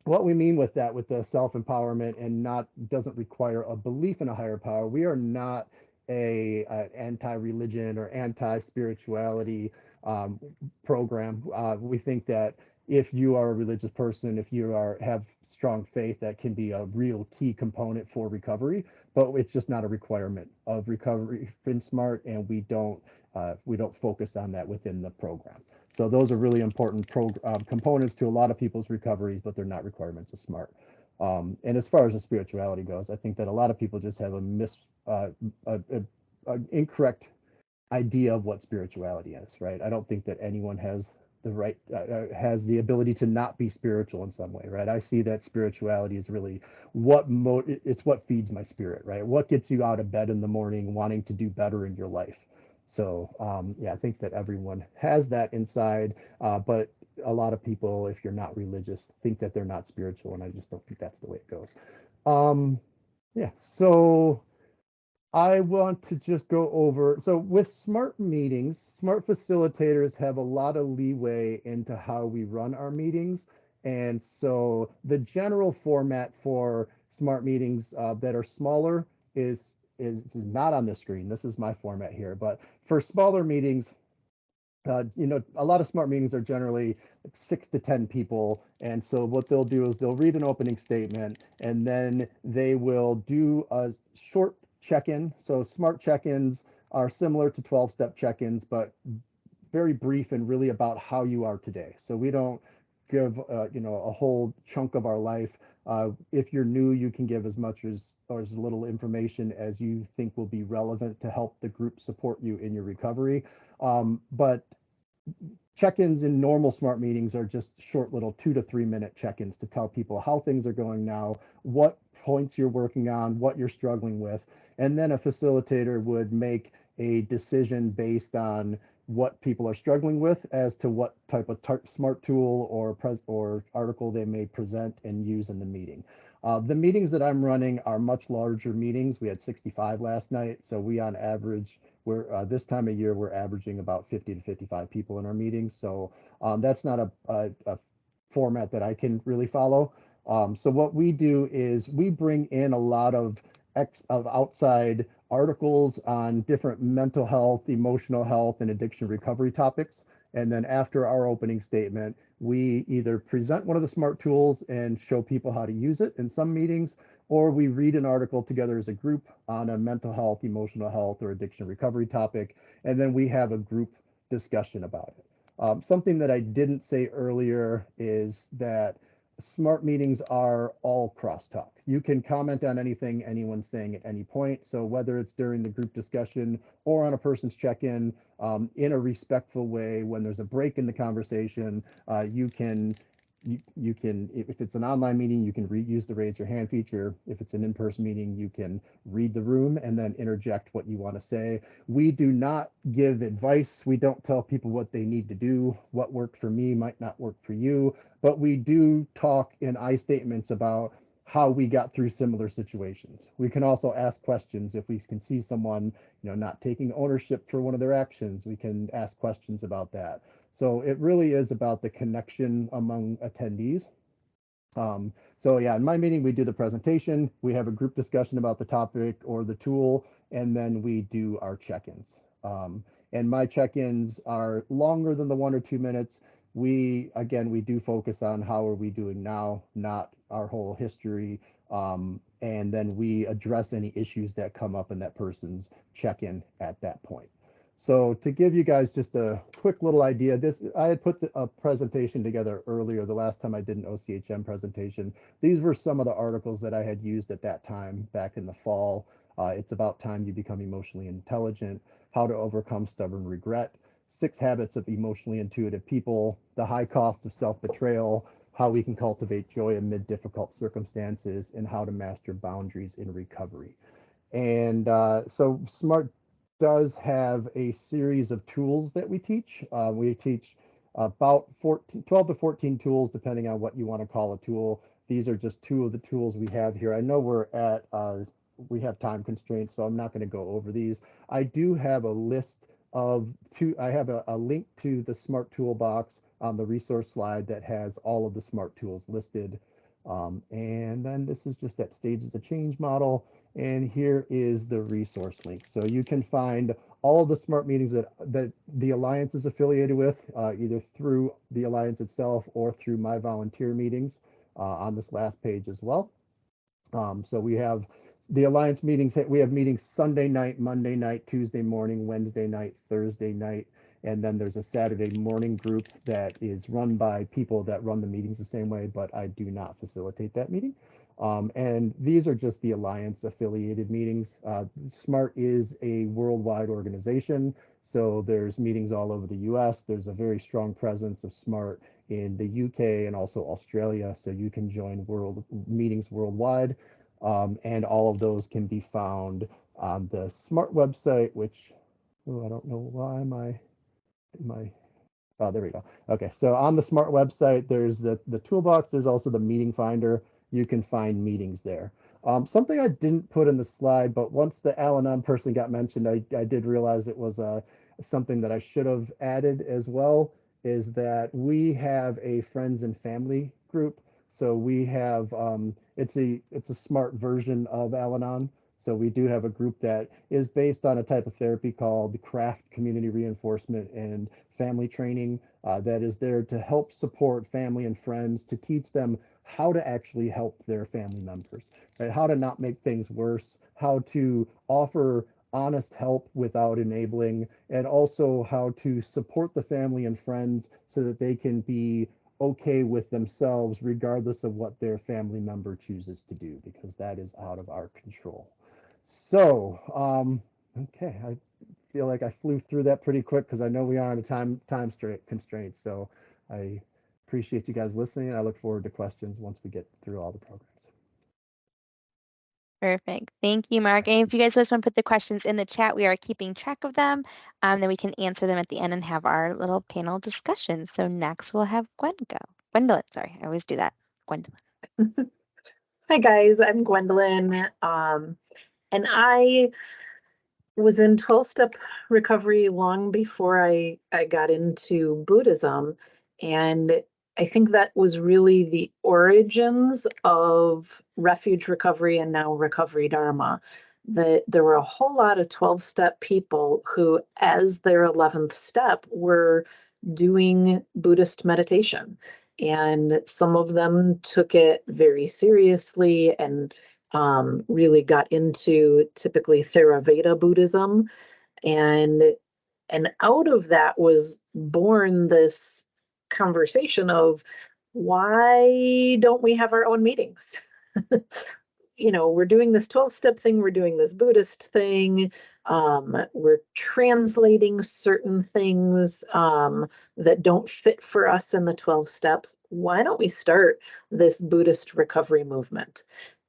Speaker 2: what we mean with that, with the self-empowerment and not doesn't require a belief in a higher power, we are not a anti-religion or anti-spirituality program. We think that if you are a religious person, if you have strong faith, that can be a real key component for recovery, but it's just not a requirement of recovery in SMART, and we don't focus on that within the program. So those are really important components to a lot of people's recoveries, but they're not requirements of SMART. And as far as the spirituality goes, I think that a lot of people just have an incorrect idea of what spirituality is, right? I don't think that anyone has the ability to not be spiritual in some way, right? I see that spirituality is really it's what feeds my spirit, right? What gets you out of bed in the morning wanting to do better in your life. So yeah, I think that everyone has that inside, but a lot of people, if you're not religious, think that they're not spiritual, and I just don't think that's the way it goes. Yeah, so I want to just go over, so with SMART meetings, SMART facilitators have a lot of leeway into how we run our meetings. And so the general format for SMART meetings that are smaller is not on the screen. This is my format here, but for smaller meetings, a lot of SMART meetings are generally 6 to 10 people. And so what they'll do is they'll read an opening statement, and then they will do a short check-in. So SMART check-ins are similar to 12-step check-ins, but very brief and really about how you are today. So we don't give a whole chunk of our life. If you're new, you can give as much or as little information as you think will be relevant to help the group support you in your recovery. But check-ins in normal SMART meetings are just short little 2 to 3 minute check-ins to tell people how things are going now, what points you're working on, what you're struggling with. And then a facilitator would make a decision based on what people are struggling with as to what type of SMART tool or article they may present and use in the meeting. The meetings that I'm running are much larger meetings. We had 65 last night, so we on average, this time of year, we're averaging about 50 to 55 people in our meetings. So that's not a format that I can really follow. So what we do is we bring in a lot of outside articles on different mental health, emotional health, and addiction recovery topics. And then after our opening statement, we either present one of the SMART tools and show people how to use it in some meetings, or we read an article together as a group on a mental health, emotional health, or addiction recovery topic, and then we have a group discussion about it. Something that I didn't say earlier is that SMART meetings are all crosstalk. You can comment on anything anyone's saying at any point. So whether it's during the group discussion or on a person's check-in, in a respectful way, when there's a break in the conversation, you can, if it's an online meeting, you can use the raise your hand feature. If it's an in-person meeting, you can read the room and then interject what you want to say. We do not give advice. We don't tell people what they need to do. What worked for me might not work for you, but we do talk in I statements about how we got through similar situations. We can also ask questions if we can see someone, not taking ownership for one of their actions. We can ask questions about that. So it really is about the connection among attendees. So yeah, in my meeting, we do the presentation, we have a group discussion about the topic or the tool, and then we do our check-ins. And my check-ins are longer than the 1 or 2 minutes. We do focus on how are we doing now, not our whole history. And then we address any issues that come up in that person's check-in at that point. So to give you guys just a quick little idea, I had put a presentation together earlier, the last time I did an OCHM presentation. These were some of the articles that I had used at that time back in the fall. It's About Time You Become Emotionally Intelligent, How to Overcome Stubborn Regret, 6 Habits of Emotionally Intuitive People, The High Cost of Self-Betrayal, How We Can Cultivate Joy Amid Difficult Circumstances, and How to Master Boundaries in Recovery. And so SMART does have a series of tools that we teach. We teach about 12 to 14 tools, depending on what you want to call a tool. These are just 2 of the tools we have here. I know we have time constraints, so I'm not going to go over these. I do have a list of I have a link to the SMART toolbox on the resource slide that has all of the SMART tools listed. And then this is just that Stages of Change model. And here is the resource link. So you can find all of the SMART meetings that the Alliance is affiliated with, either through the Alliance itself or through my volunteer meetings on this last page as well. So we have the Alliance meetings. We have meetings Sunday night, Monday night, Tuesday morning, Wednesday night, Thursday night. And then there's a Saturday morning group that is run by people that run the meetings the same way, but I do not facilitate that meeting. And these are just the Alliance affiliated meetings. SMART is a worldwide organization, so there's meetings all over the US. There's a very strong presence of SMART in the UK and also Australia, so you can join meetings worldwide. And all of those can be found on the SMART website, which, I don't know why oh, there we go. Okay, so on the SMART website, there's the toolbox. There's also the meeting finder. You can find meetings there. Something I didn't put in the slide, but once the Al-Anon person got mentioned, I did realize it was something that I should have added as well, is that we have a friends and family group. So we have, it's a SMART version of Al-Anon. So we do have a group that is based on a type of therapy called CRAFT, Community Reinforcement and Family Training, that is there to help support family and friends, to teach them how to actually help their family members, right? How to not make things worse, how to offer honest help without enabling, and also how to support the family and friends so that they can be okay with themselves regardless of what their family member chooses to do, because that is out of our control. So, okay, I feel like I flew through that pretty quick because I know we are on a time constraint. So I appreciate you guys listening. I look forward to questions once we get through all the programs.
Speaker 1: Perfect. Thank you, Mark. And if you guys just want to put the questions in the chat, we are keeping track of them. Then we can answer them at the end and have our little panel discussion. So next we'll have Gwendoyln, sorry, I always do that. Gwendoyln.
Speaker 3: Hi guys, I'm Gwendoyln. And I was in 12-step recovery long before I got into Buddhism. And I think that was really the origins of refuge recovery and now recovery dharma. That there were a whole lot of 12-step people who, as their 11th step, were doing Buddhist meditation. And some of them took it very seriously and really got into typically Theravada Buddhism. And out of that was born this conversation of, why don't we have our own meetings? You know, we're doing this 12-step thing, we're doing this Buddhist thing, we're translating certain things that don't fit for us in the 12 steps. Why don't we start this Buddhist recovery movement?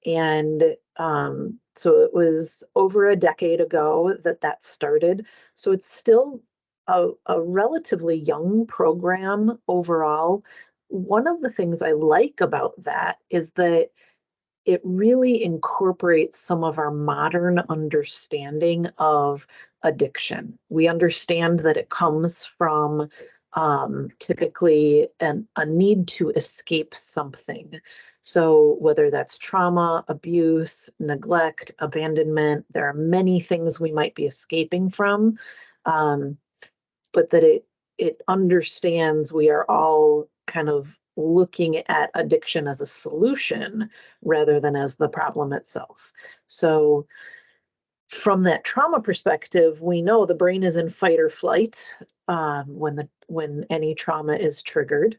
Speaker 3: And so it was over a decade ago that started. So it's still a relatively young program overall. One of the things I like about that is that it really incorporates some of our modern understanding of addiction. We understand that it comes from typically a need to escape something. So whether that's trauma, abuse, neglect, abandonment, there are many things we might be escaping from, but that it understands we are all kind of looking at addiction as a solution rather than as the problem itself. So from that trauma perspective, we know the brain is in fight or flight when any trauma is triggered.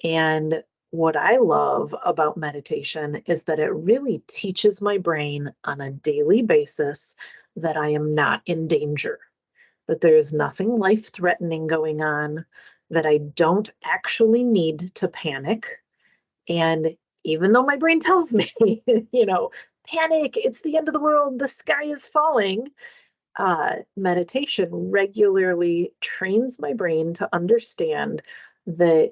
Speaker 3: And what I love about meditation is that it really teaches my brain on a daily basis that I am not in danger, that there's nothing life-threatening going on, that I don't actually need to panic. And even though my brain tells me, panic, it's the end of the world, the sky is falling, meditation regularly trains my brain to understand that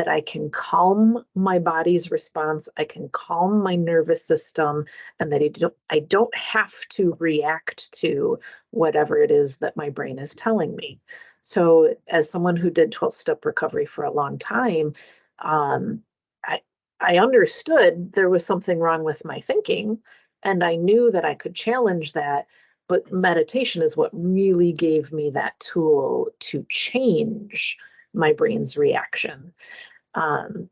Speaker 3: I can calm my body's response, I can calm my nervous system, and that I don't have to react to whatever it is that my brain is telling me. So as someone who did 12-step recovery for a long time, um, I understood there was something wrong with my thinking, and I knew that I could challenge that. But meditation is what really gave me that tool to change my brain's reaction. And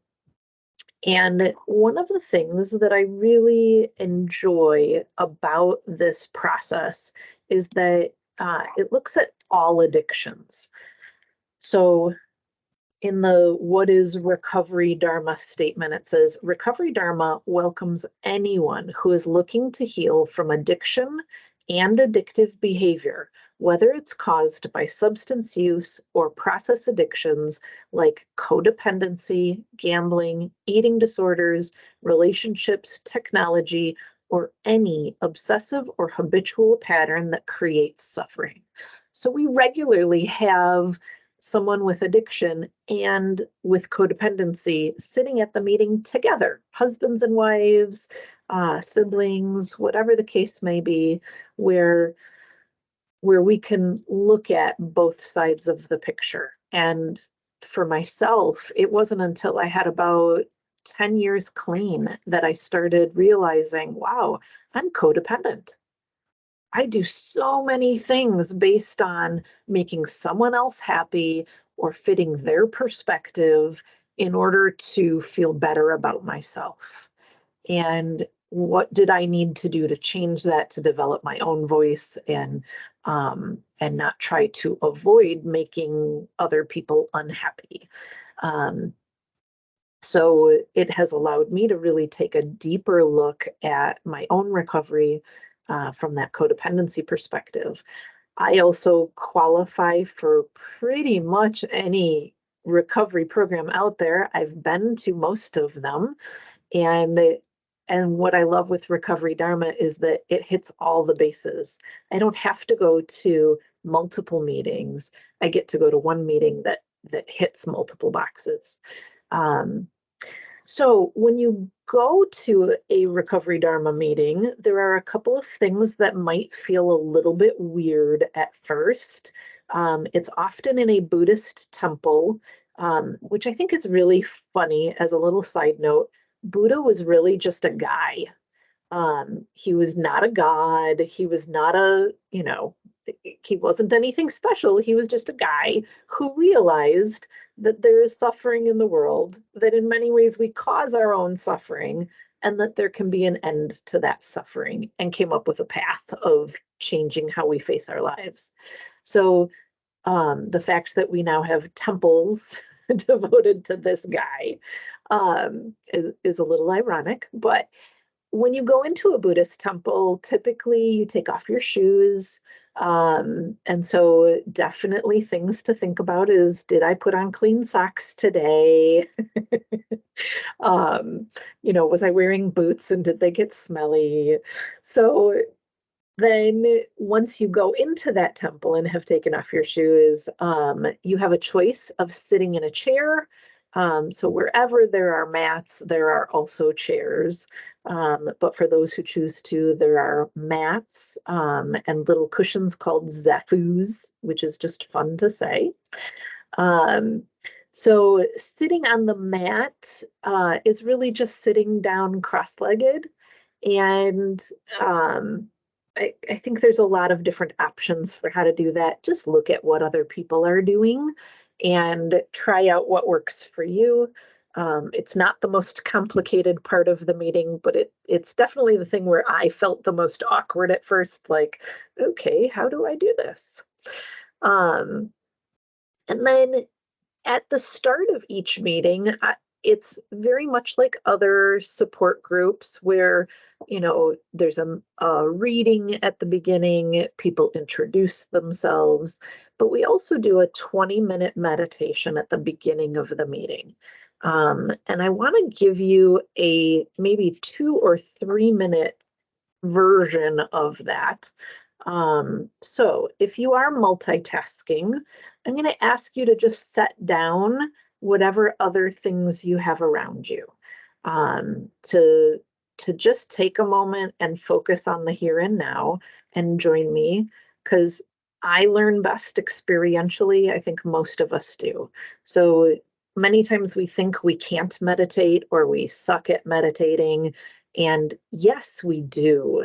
Speaker 3: one of the things that I really enjoy about this process is that it looks at all addictions. So in the What is Recovery Dharma statement, it says, Recovery Dharma welcomes anyone who is looking to heal from addiction and addictive behavior, whether it's caused by substance use or process addictions like codependency, gambling, eating disorders, relationships, technology, or any obsessive or habitual pattern that creates suffering. So we regularly have someone with addiction and with codependency sitting at the meeting together, husbands and wives, siblings, whatever the case may be, where we can look at both sides of the picture. And for myself, it wasn't until I had about 10 years clean that I started realizing, wow, I'm codependent. I do so many things based on making someone else happy or fitting their perspective in order to feel better about myself. And what did I need to do to change that, to develop my own voice and not try to avoid making other people unhappy? So it has allowed me to really take a deeper look at my own recovery from that codependency perspective. I also qualify for pretty much any recovery program out there. I've been to most of them. And what I love with Recovery Dharma is that it hits all the bases. I don't have to go to multiple meetings. I get to go to one meeting that hits multiple boxes. So when you go to a Recovery Dharma meeting, there are a couple of things that might feel a little bit weird at first. It's often in a Buddhist temple, which I think is really funny. As a little side note, Buddha was really just a guy. He was not a god. He was not he wasn't anything special. He was just a guy who realized that there is suffering in the world, that in many ways we cause our own suffering, and that there can be an end to that suffering, and came up with a path of changing how we face our lives. So the fact that we now have temples devoted to this guy is a little ironic, but when you go into a Buddhist temple, typically you take off your shoes. And so definitely things to think about is, did I put on clean socks today? Was I wearing boots and did they get smelly? So then once you go into that temple and have taken off your shoes, you have a choice of sitting in a chair. So wherever there are mats, there are also chairs. But for those who choose to, there are mats and little cushions called zafus, which is just fun to say. So sitting on the mat is really just sitting down cross-legged. And I think there's a lot of different options for how to do that. Just look at what other people are doing and try out what works for you. It's not the most complicated part of the meeting, but it's definitely the thing where I felt the most awkward at first, like, okay, how do I do this? And then at the start of each meeting, it's very much like other support groups where, there's a reading at the beginning, people introduce themselves, but we also do a 20-minute meditation at the beginning of the meeting. And I want to give you a maybe 2 or 3 minute version of that. So if you are multitasking, I'm going to ask you to just set down whatever other things you have around you, to just take a moment and focus on the here and now and join me, because I learn best experientially. I think most of us do. So many times we think we can't meditate or we suck at meditating. And yes, we do.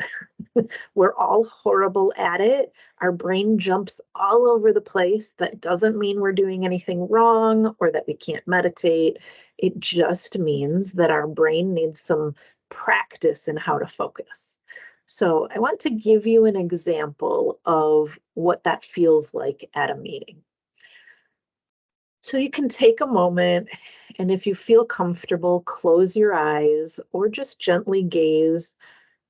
Speaker 3: We're all horrible at it. Our brain jumps all over the place. That doesn't mean we're doing anything wrong or that we can't meditate. It just means that our brain needs some practice in how to focus. So I want to give you an example of what that feels like at a meeting. So you can take a moment, and if you feel comfortable, close your eyes or just gently gaze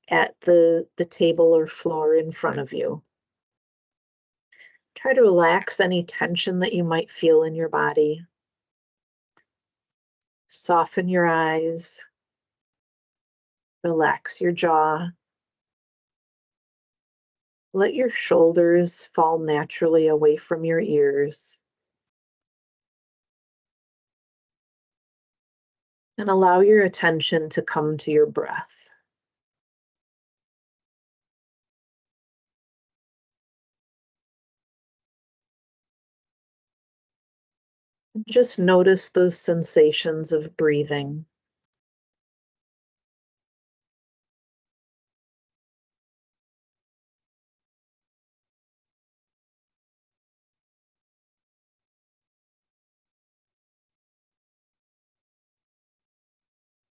Speaker 3: at the table or floor in front of you. Try to relax any tension that you might feel in your body. Soften your eyes. Relax your jaw. Let your shoulders fall naturally away from your ears. And allow your attention to come to your breath. Just notice those sensations of breathing.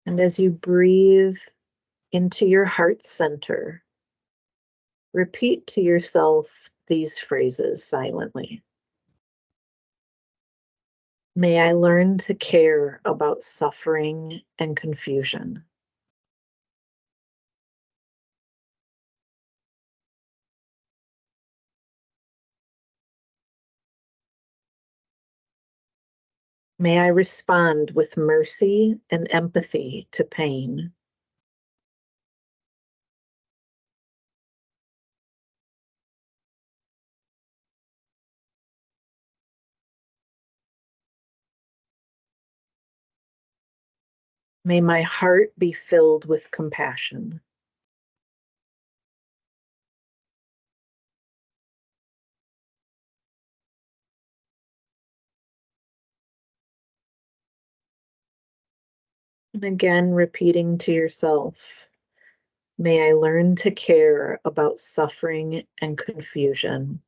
Speaker 3: And as you breathe into your heart center, repeat to yourself these phrases silently. May I learn to care about suffering and confusion. May I respond with mercy and empathy to pain. May my heart be filled with compassion. And again, repeating to yourself, may I learn to care about suffering and confusion.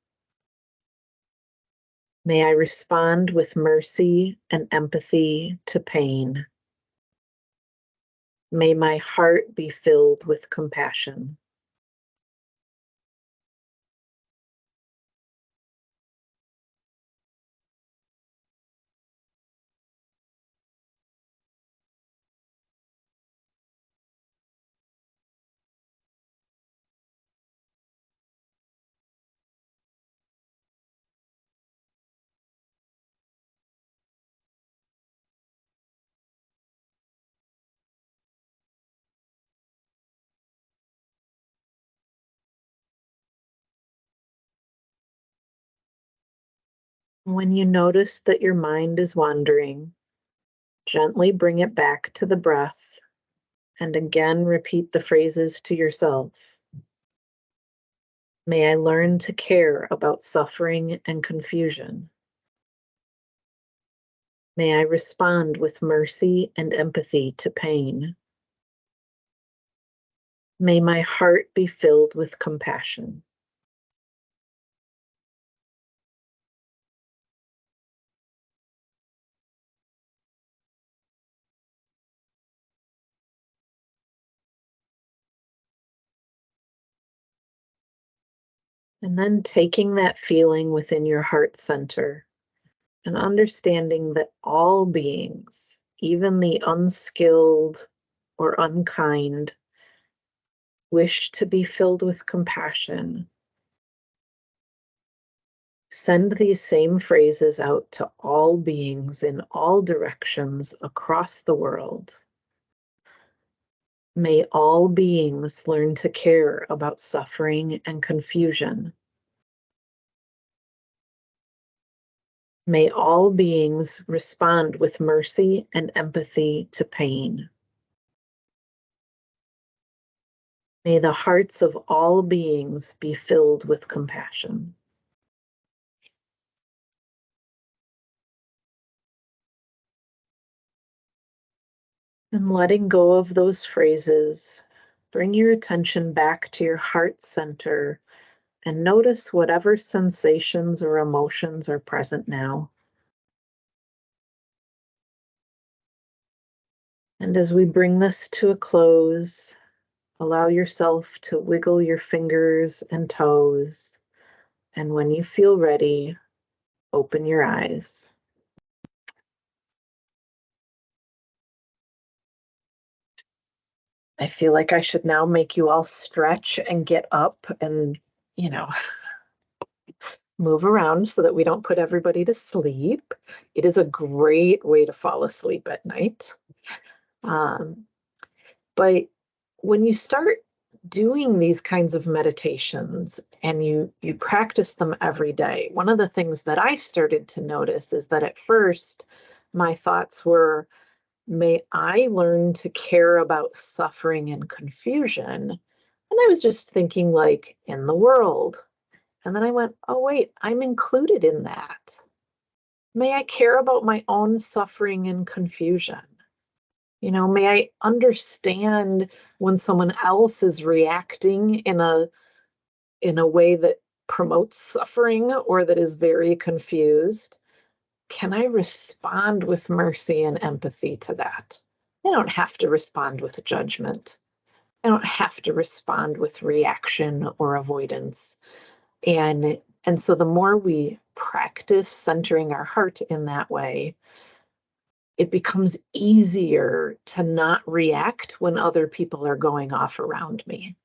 Speaker 3: May I respond with mercy and empathy to pain. May my heart be filled with compassion. When you notice that your mind is wandering, gently bring it back to the breath and again repeat the phrases to yourself. May I learn to care about suffering and confusion. May I respond with mercy and empathy to pain. May my heart be filled with compassion. And then taking that feeling within your heart center and understanding that all beings even the unskilled or unkind, wish to be filled with compassion. Send these same phrases out to all beings in all directions across the world. May all beings learn to care about suffering and confusion. May all beings respond with mercy and empathy to pain. May the hearts of all beings be filled with compassion. And letting go of those phrases, bring your attention back to your heart center and notice whatever sensations or emotions are present now. And as we bring this to a close, allow yourself to wiggle your fingers and toes. And when you feel ready, open your eyes. I feel like I should now make you all stretch and get up and, move around so that we don't put everybody to sleep. It is a great way to fall asleep at night. But when you start doing these kinds of meditations and you practice them every day, one of the things that I started to notice is that at first my thoughts were, may I learn to care about suffering and confusion? And I was just thinking like in the world. And then I went, oh, wait, I'm included in that. May I care about my own suffering and confusion? May I understand when someone else is reacting in a way that promotes suffering or that is very confused? Can I respond with mercy and empathy to that? I don't have to respond with judgment. I don't have to respond with reaction or avoidance. And so the more we practice centering our heart in that way, it becomes easier to not react when other people are going off around me.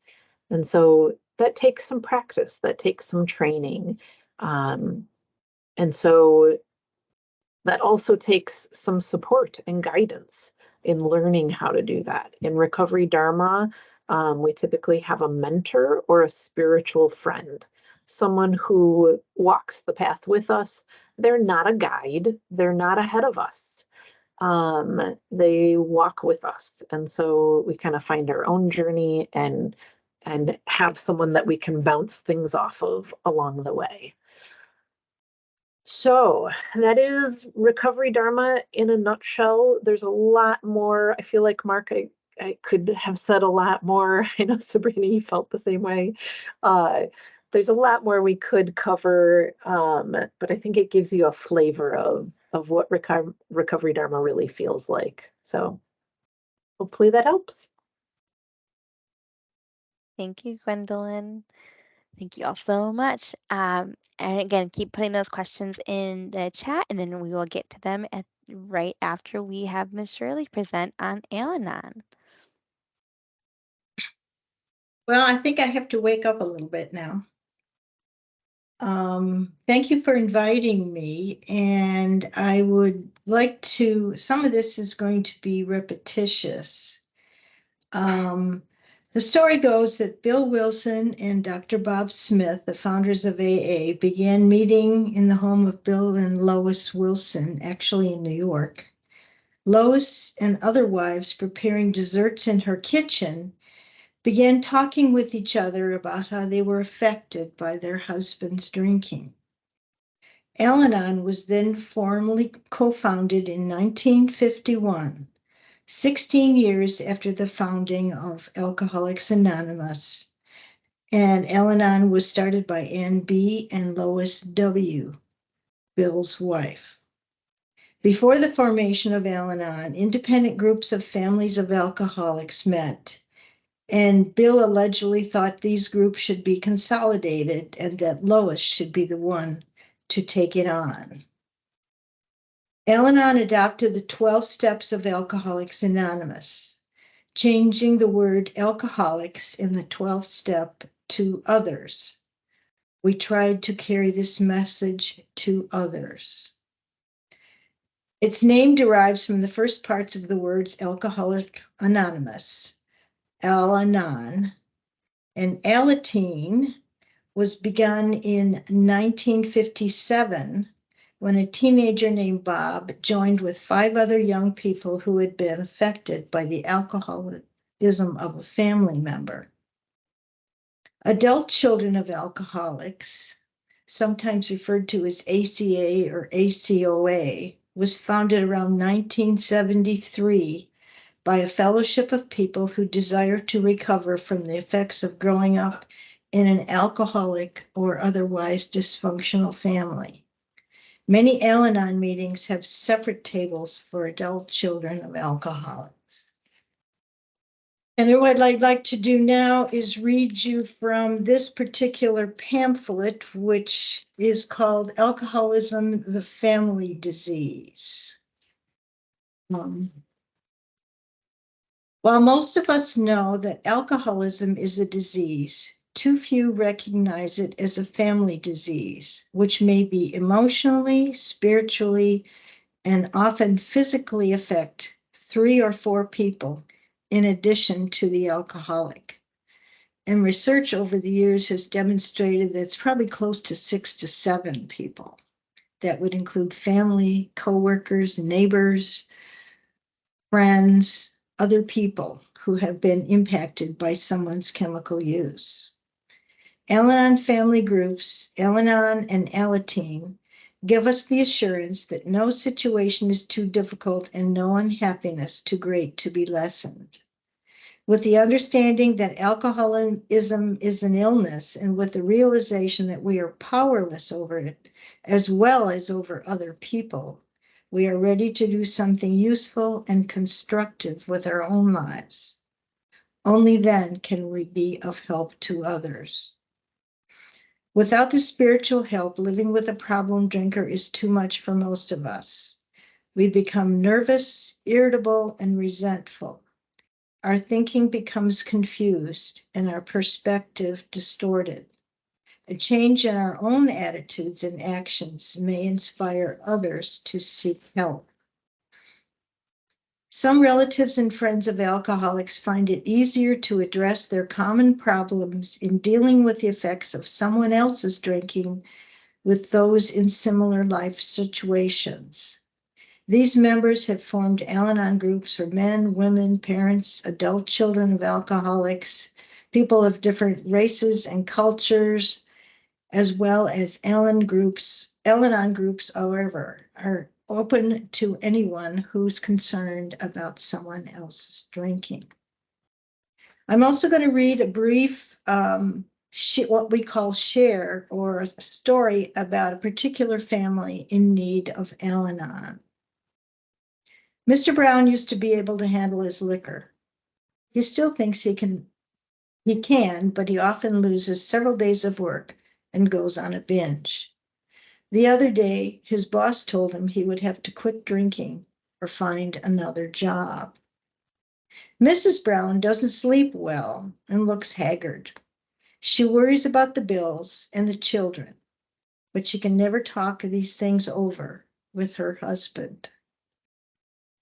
Speaker 3: And so that takes some practice, that takes some training. And so that also takes some support and guidance in learning how to do that. In Recovery Dharma, we typically have a mentor or a spiritual friend, someone who walks the path with us. They're not a guide, they're not ahead of us. They walk with us. And so we kind of find our own journey and have someone that we can bounce things off of along the way. So that is Recovery Dharma in a nutshell. There's a lot more. I feel like, Mark, I could have said a lot more. I know, Sabrina, you felt the same way. There's a lot more we could cover, but I think it gives you a flavor of what Recovery Dharma really feels like. So hopefully that helps.
Speaker 1: Thank you, Gwendoyln. Thank you all so much. And again, keep putting those questions in the chat, and then we will get to them right after we have Ms. Shirley present on Al-Anon.
Speaker 5: Well, I think I have to wake up a little bit now. Thank you for inviting me, and I would like to, some of this is going to be repetitious. The story goes that Bill Wilson and Dr. Bob Smith, the founders of AA, began meeting in the home of Bill and Lois Wilson, actually in New York. Lois and other wives preparing desserts in her kitchen began talking with each other about how they were affected by their husbands drinking. Al-Anon was then formally co-founded in 1951, 16 years after the founding of Alcoholics Anonymous. And Al-Anon was started by Ann B. and Lois W., Bill's wife. Before the formation of Al-Anon, independent groups of families of alcoholics met, and Bill allegedly thought these groups should be consolidated and that Lois should be the one to take it on. Al-Anon adopted the 12 steps of Alcoholics Anonymous, changing the word alcoholics in the 12th step to others. We tried to carry this message to others. Its name derives from the first parts of the words Alcoholic Anonymous, Al-Anon, and Alateen was begun in 1957 when a teenager named Bob joined with 5 other young people who had been affected by the alcoholism of a family member. Adult children of alcoholics, sometimes referred to as ACA or ACOA, was founded around 1973 by a fellowship of people who desire to recover from the effects of growing up in an alcoholic or otherwise dysfunctional family. Many Al-Anon meetings have separate tables for adult children of alcoholics. And what I'd like to do now is read you from this particular pamphlet, which is called Alcoholism, the Family Disease. While most of us know that alcoholism is a disease, too few recognize it as a family disease, which may be emotionally, spiritually, and often physically affect 3 or 4 people in addition to the alcoholic. And research over the years has demonstrated that it's probably close to 6 to 7 people. That would include family, coworkers, neighbors, friends, other people who have been impacted by someone's chemical use. Al-Anon family groups, Al-Anon and Alateen, give us the assurance that no situation is too difficult and no unhappiness too great to be lessened. With the understanding that alcoholism is an illness and with the realization that we are powerless over it, as well as over other people, we are ready to do something useful and constructive with our own lives. Only then can we be of help to others. Without the spiritual help, living with a problem drinker is too much for most of us. We become nervous, irritable, and resentful. Our thinking becomes confused and our perspective distorted. A change in our own attitudes and actions may inspire others to seek help. Some relatives and friends of alcoholics find it easier to address their common problems in dealing with the effects of someone else's drinking with those in similar life situations. These members have formed Al-Anon groups for men, women, parents, adult children of alcoholics, people of different races and cultures, as well as Al-Anon groups, however, are open to anyone who's concerned about someone else's drinking. I'm also going to read a brief, what we call share, or a story about a particular family in need of Al-Anon. Mr. Brown used to be able to handle his liquor. He still thinks he can, but he often loses several days of work and goes on a binge. The other day, his boss told him he would have to quit drinking or find another job. Mrs. Brown doesn't sleep well and looks haggard. She worries about the bills and the children, but she can never talk these things over with her husband.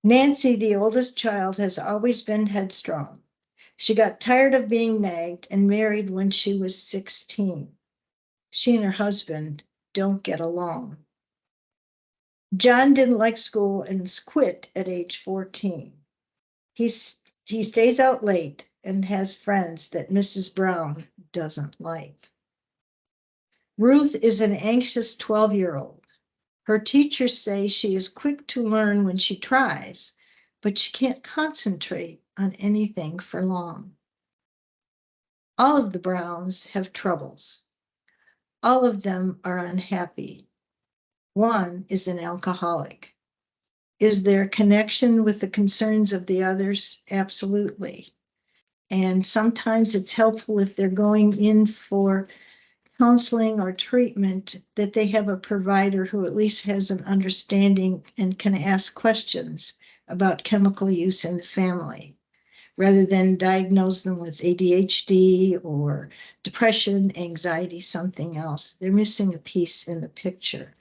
Speaker 5: Nancy, the oldest child, has always been headstrong. She got tired of being nagged and married when she was 16. She and her husband don't get along. John didn't like school and quit at age 14. He stays out late and has friends that Mrs. Brown doesn't like. Ruth is an anxious 12-year-old. Her teachers say she is quick to learn when she tries, but she can't concentrate on anything for long. All of the Browns have troubles. All of them are unhappy. One is an alcoholic. Is there a connection with the concerns of the others? Absolutely. And sometimes it's helpful if they're going in for counseling or treatment, that they have a provider who at least has an understanding and can ask questions about chemical use in the family, rather than diagnose them with ADHD or depression, anxiety, something else. They're missing a piece in the picture.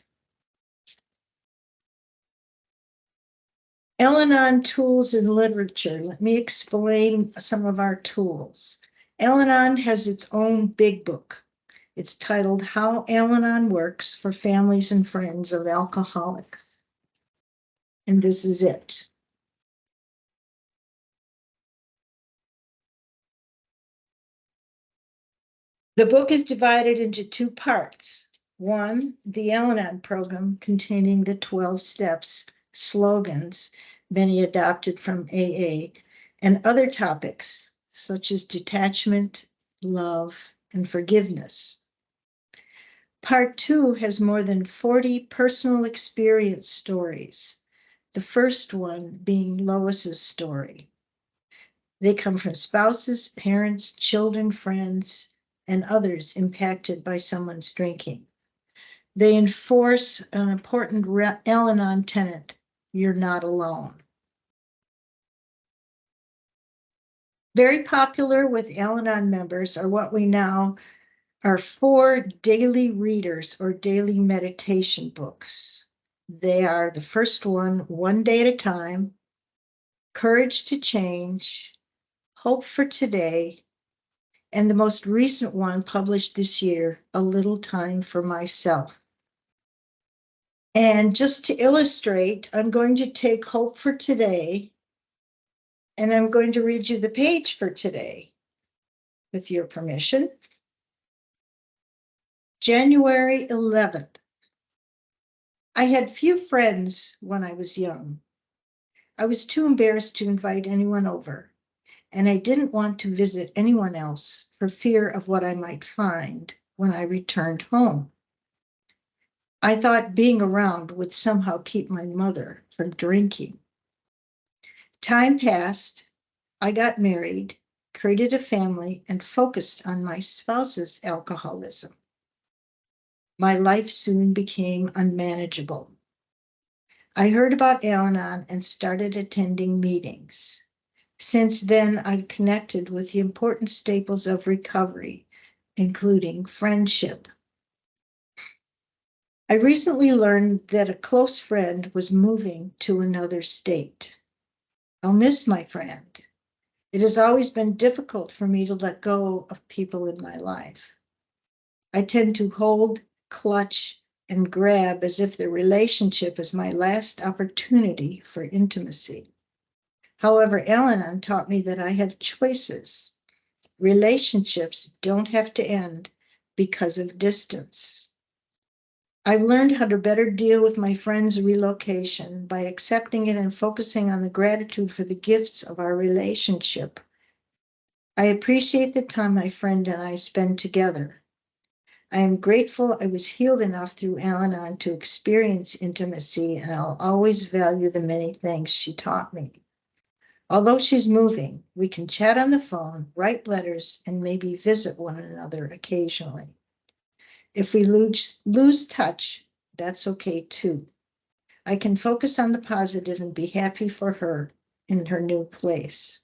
Speaker 5: Al-Anon tools and literature. Let me explain some of our tools. Al-Anon has its own big book. It's titled How Al-Anon Works for Families and Friends of Alcoholics. And this is it. The book is divided into two parts. One, the Al-Anon program containing the 12 steps, slogans, many adopted from AA, and other topics such as detachment, love, and forgiveness. Part 2 has more than 40 personal experience stories, the first one being Lois's story. They come from spouses, parents, children, friends, and others impacted by someone's drinking. They enforce an important Al-Anon tenet: you're not alone. Very popular with Al-Anon members are what we now are 4 daily readers or daily meditation books. They are the first one, One Day at a Time, Courage to Change, Hope for Today, and the most recent one published this year, A Little Time for Myself. And just to illustrate, I'm going to take Hope for Today, and I'm going to read you the page for today, with your permission. January 11th. I had few friends when I was young. I was too embarrassed to invite anyone over, and I didn't want to visit anyone else for fear of what I might find when I returned home. I thought being around would somehow keep my mother from drinking. Time passed. I got married, created a family, and focused on my spouse's alcoholism. My life soon became unmanageable. I heard about Al-Anon and started attending meetings. Since then, I've connected with the important staples of recovery, including friendship. I recently learned that a close friend was moving to another state. I'll miss my friend. It has always been difficult for me to let go of people in my life. I tend to hold, clutch, and grab as if the relationship is my last opportunity for intimacy. However, Al-Anon taught me that I have choices. Relationships don't have to end because of distance. I've learned how to better deal with my friend's relocation by accepting it and focusing on the gratitude for the gifts of our relationship. I appreciate the time my friend and I spend together. I am grateful I was healed enough through Al-Anon to experience intimacy, and I'll always value the many things she taught me. Although she's moving, we can chat on the phone, write letters, and maybe visit one another occasionally. If we lose touch, that's okay too. I can focus on the positive and be happy for her in her new place.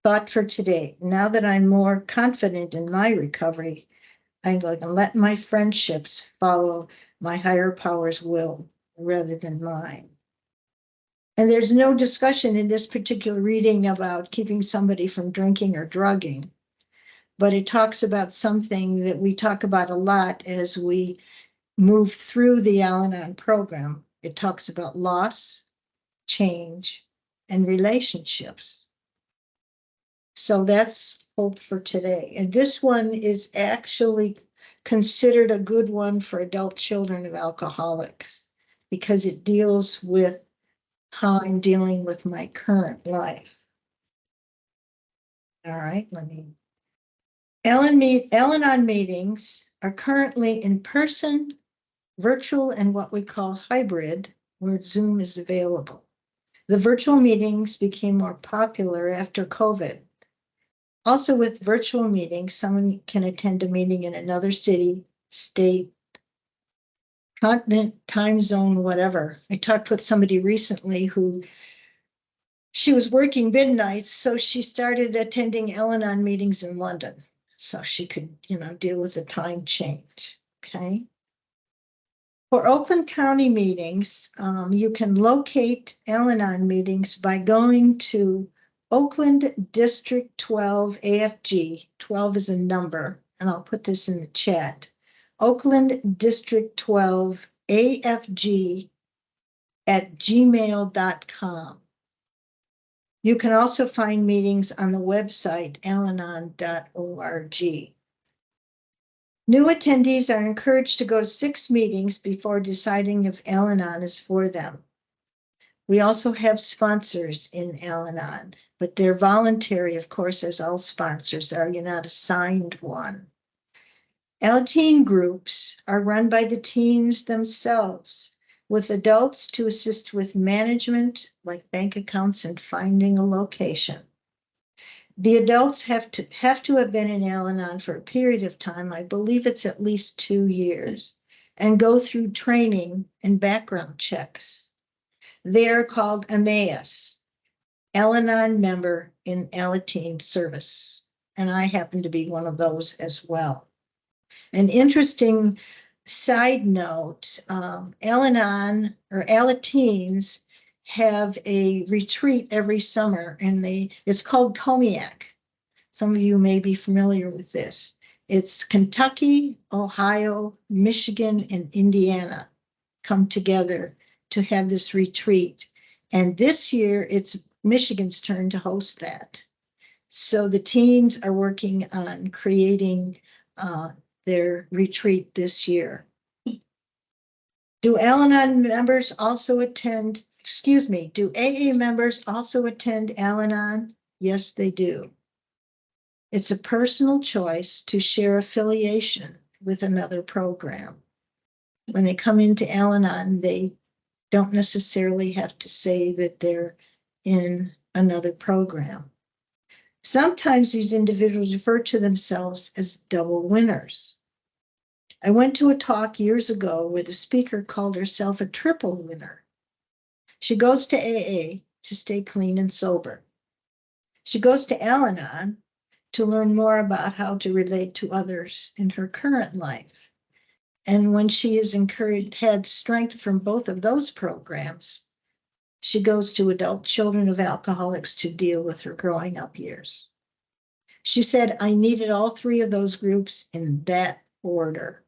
Speaker 5: Thought for today. Now that I'm more confident in my recovery, I can let my friendships follow my higher power's will rather than mine. And there's no discussion in this particular reading about keeping somebody from drinking or drugging, but it talks about something that we talk about a lot as we move through the Al-Anon program. It talks about loss, change, and relationships. So that's hope for today. And this one is actually considered a good one for adult children of alcoholics because it deals with how I'm dealing with my current life. All right, Al-Anon meetings are currently in person, virtual, and what we call hybrid, where Zoom is available. The virtual meetings became more popular after COVID. Also with virtual meetings, someone can attend a meeting in another city, state, continent, time zone, whatever. I talked with somebody recently who she was working midnights, so she started attending Al-Anon meetings in London so she could, deal with the time change. Okay. For Oakland County meetings, you can locate Al-Anon meetings by going to Oakland District 12 AFG. 12 is a number, and I'll put this in the chat. Oakland District 12 AFG at gmail.com. You can also find meetings on the website alanon.org. New attendees are encouraged to go to 6 meetings before deciding if Al-Anon is for them. We also have sponsors in Al-Anon, but they're voluntary, of course, as all sponsors are. You're not assigned one. Al-Teen groups are run by the teens themselves, with adults to assist with management, like bank accounts and finding a location. The adults have to have been in Al-Anon for a period of time, I believe it's at least 2 years, and go through training and background checks. They are called Emmaus, Al-Anon member in Al-Teen service, and I happen to be one of those as well. An interesting side note, Al-Anon or Al-Teens have a retreat every summer, and it's called Comiac. Some of you may be familiar with this. It's Kentucky, Ohio, Michigan, and Indiana come together to have this retreat. And this year, it's Michigan's turn to host that. So the teens are working on creating their retreat this year. Do Al-Anon members also attend, do AA members also attend Al-Anon? Yes, they do. It's a personal choice to share affiliation with another program. When they come into Al-Anon, they don't necessarily have to say that they're in another program. Sometimes these individuals refer to themselves as double winners. I went to a talk years ago where the speaker called herself a triple winner. She goes to AA to stay clean and sober. She goes to Al-Anon to learn more about how to relate to others in her current life. And when she has had strength from both of those programs, she goes to adult children of alcoholics to deal with her growing up years. She said, I needed all 3 of those groups in that order.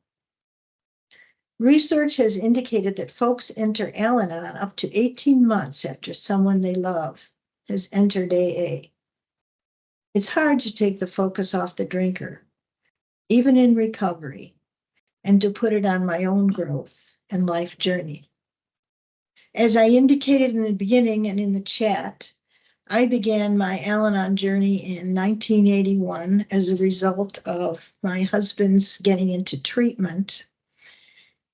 Speaker 5: Research has indicated that folks enter Al-Anon up to 18 months after someone they love has entered AA. It's hard to take the focus off the drinker, even in recovery, and to put it on my own growth and life journey. As I indicated in the beginning and in the chat, I began my Al-Anon journey in 1981 as a result of my husband's getting into treatment.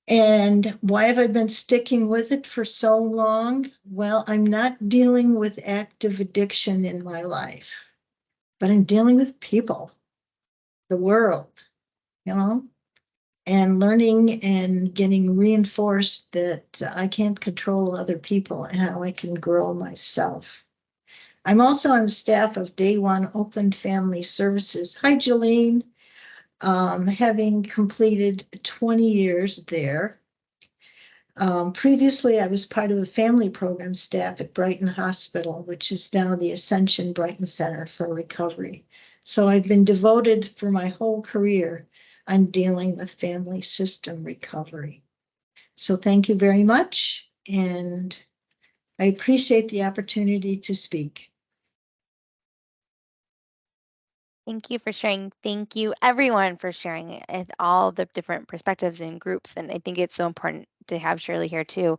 Speaker 5: And why have I been sticking with it for so long? Well, I'm not dealing with active addiction in my life, but I'm dealing with people, the world, and learning and getting reinforced that I can't control other people and how I can grow myself. I'm also on the staff of Day One Oakland Family Services. Hi, Jolene. Having completed 20 years there. Previously, I was part of the family program staff at Brighton Hospital, which is now the Ascension Brighton Center for Recovery. So I've been devoted for my whole career on dealing with family system recovery. So thank you very much, and I appreciate the opportunity to speak.
Speaker 1: Thank you for sharing. Thank you, everyone, for sharing all the different perspectives and groups. And I think it's so important to have Shirley here too,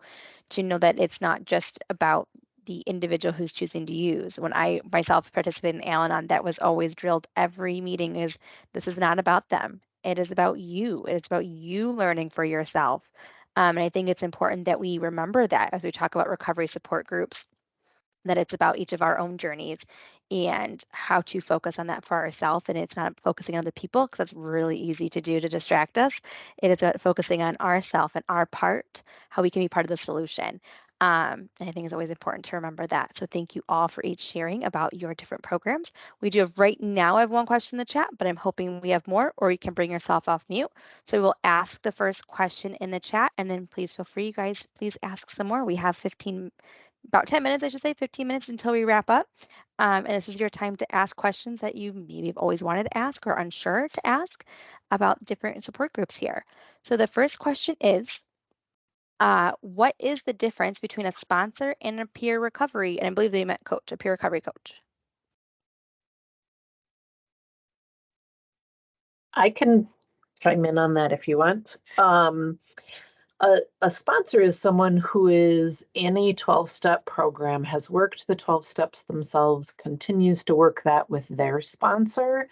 Speaker 1: to know that it's not just about the individual who's choosing to use. When I myself participated in Al-Anon, that was always drilled every meeting is this is not about them. It is about you. It is about you learning for yourself. And I think it's important that we remember that as we talk about recovery support groups. that it's about each of our own journeys and how to focus on that for ourselves. And it's not focusing on the people, because that's really easy to do to distract us. It is about focusing on ourselves and our part, how we can be part of the solution. And I think it's always important to remember that. So thank you all for each sharing about your different programs. We do have right now, I have one question in the chat, but I'm hoping we have more, or you can bring yourself off mute. So we will ask the first question in the chat, and then please feel free, you guys, please ask some more. We have about 10 minutes, I should say, 15 minutes until we wrap up. And this is your time to ask questions that you maybe have always wanted to ask or unsure to ask about different support groups here. So the first question is, what is the difference between a sponsor and a peer recovery? And I believe they meant coach, a peer recovery coach.
Speaker 3: I can chime in on that if you want. A sponsor is someone who is in a 12-step program, has worked the 12 steps themselves, continues to work that with their sponsor,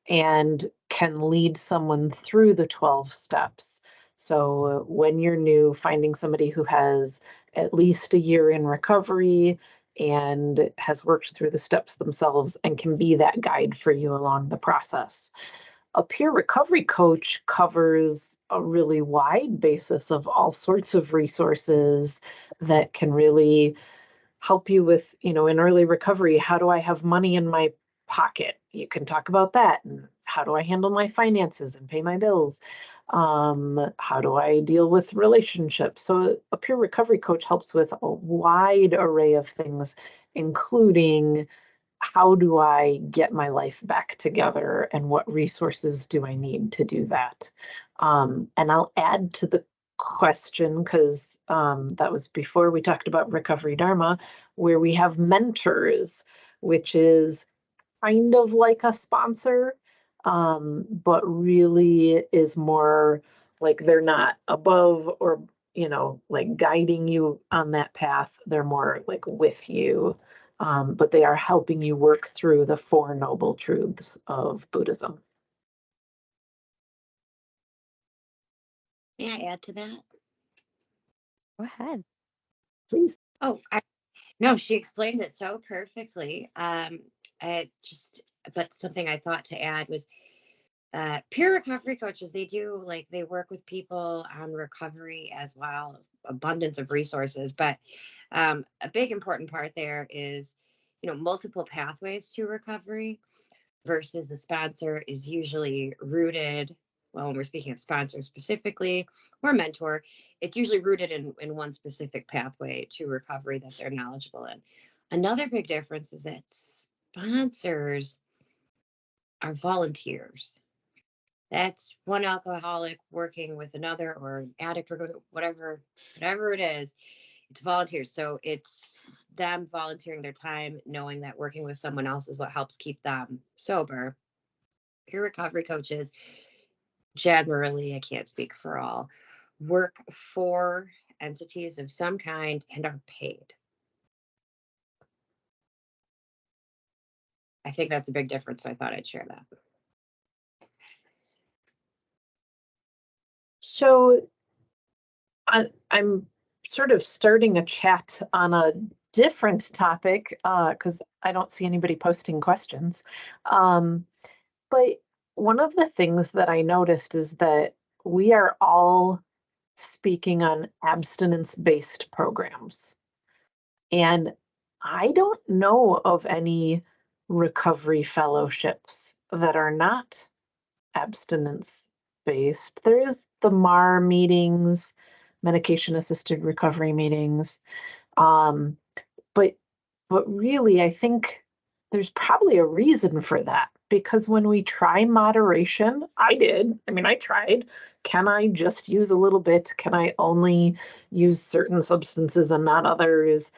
Speaker 3: and can lead someone through the 12 steps. So when you're new, finding somebody who has at least a year in recovery and has worked through the steps themselves and can be that guide for you along the process. A peer recovery coach covers a really wide basis of all sorts of resources that can really help you with, in early recovery. How do I have money in my pocket? You can talk about that. And how do I handle my finances and pay my bills? How do I deal with relationships? So a peer recovery coach helps with a wide array of things, including how do I get my life back together and what resources do I need to do that? And I'll add to the question, because that was before we talked about Recovery Dharma, where we have mentors, which is kind of like a sponsor, but really is more like they're not above or, like guiding you on that path. They're more like with you. But they are helping you work through the Four Noble Truths of Buddhism.
Speaker 4: May I add to that?
Speaker 1: Go ahead.
Speaker 3: Please.
Speaker 4: Oh, no, she explained it so perfectly. But something I thought to add was peer recovery coaches, they work with people on recovery as well, abundance of resources. But a big important part there is, multiple pathways to recovery versus the sponsor is usually rooted. Well, when we're speaking of sponsors specifically or mentor, it's usually rooted in one specific pathway to recovery that they're knowledgeable in. Another big difference is that sponsors are volunteers. That's one alcoholic working with another, or an addict, or whatever it is. It's volunteers. So it's them volunteering their time, knowing that working with someone else is what helps keep them sober. Peer recovery coaches, generally, I can't speak for all, work for entities of some kind and are paid. I think that's a big difference, so I thought I'd share that.
Speaker 3: So I'm sort of starting a chat on a different topic because I don't see anybody posting questions. But one of the things that I noticed is that we are all speaking on abstinence-based programs. And I don't know of any recovery fellowships that are not abstinence-based. There is the MAR meetings, medication-assisted recovery meetings. But really, I think there's probably a reason for that, because when we try moderation, I tried. Can I just use a little bit? Can I only use certain substances and not others?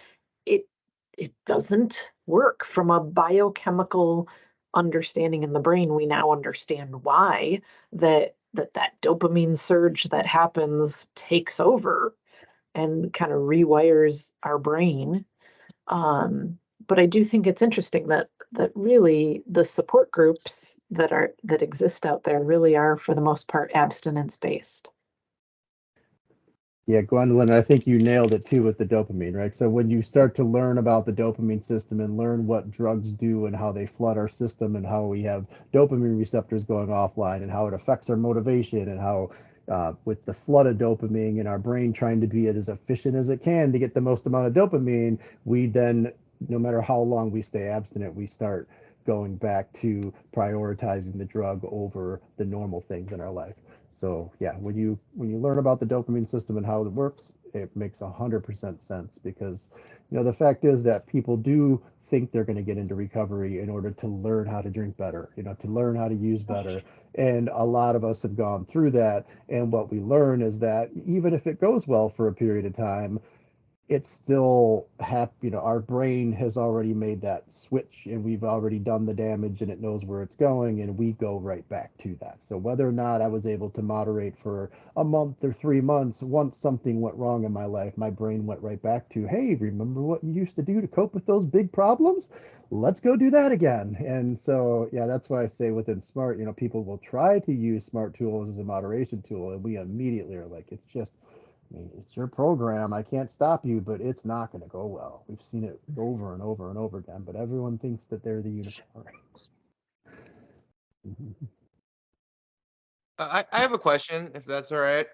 Speaker 3: It doesn't work. From a biochemical understanding in the brain, we now understand why that dopamine surge that happens takes over and kind of rewires our brain. But I do think it's interesting that really the support groups that exist out there really are, for the most part, abstinence based.
Speaker 2: Yeah, Gwendoyln, I think you nailed it too with the dopamine, right? So when you start to learn about the dopamine system and learn what drugs do and how they flood our system and how we have dopamine receptors going offline and how it affects our motivation and how with the flood of dopamine in our brain trying to be as efficient as it can to get the most amount of dopamine, we then, no matter how long we stay abstinent, we start going back to prioritizing the drug over the normal things in our life. So yeah, when you learn about the dopamine system and how it works, it makes 100% sense because the fact is that people do think they're going to get into recovery in order to learn how to drink better, to learn how to use better. And a lot of us have gone through that. And what we learn is that even if it goes well for a period of time, it's still our brain has already made that switch and we've already done the damage and it knows where it's going and we go right back to that. So whether or not I was able to moderate for a month or 3 months, once something went wrong in my life, my brain went right back to, hey, remember what you used to do to cope with those big problems? Let's go do that again. And so yeah, that's why I say within smart, people will try to use smart tools as a moderation tool and we immediately are like, it's just, I mean, it's your program. I can't stop you, but it's not going to go well. We've seen it over and over and over again, but everyone thinks that they're the unicorn.
Speaker 6: I have a question, if that's all right.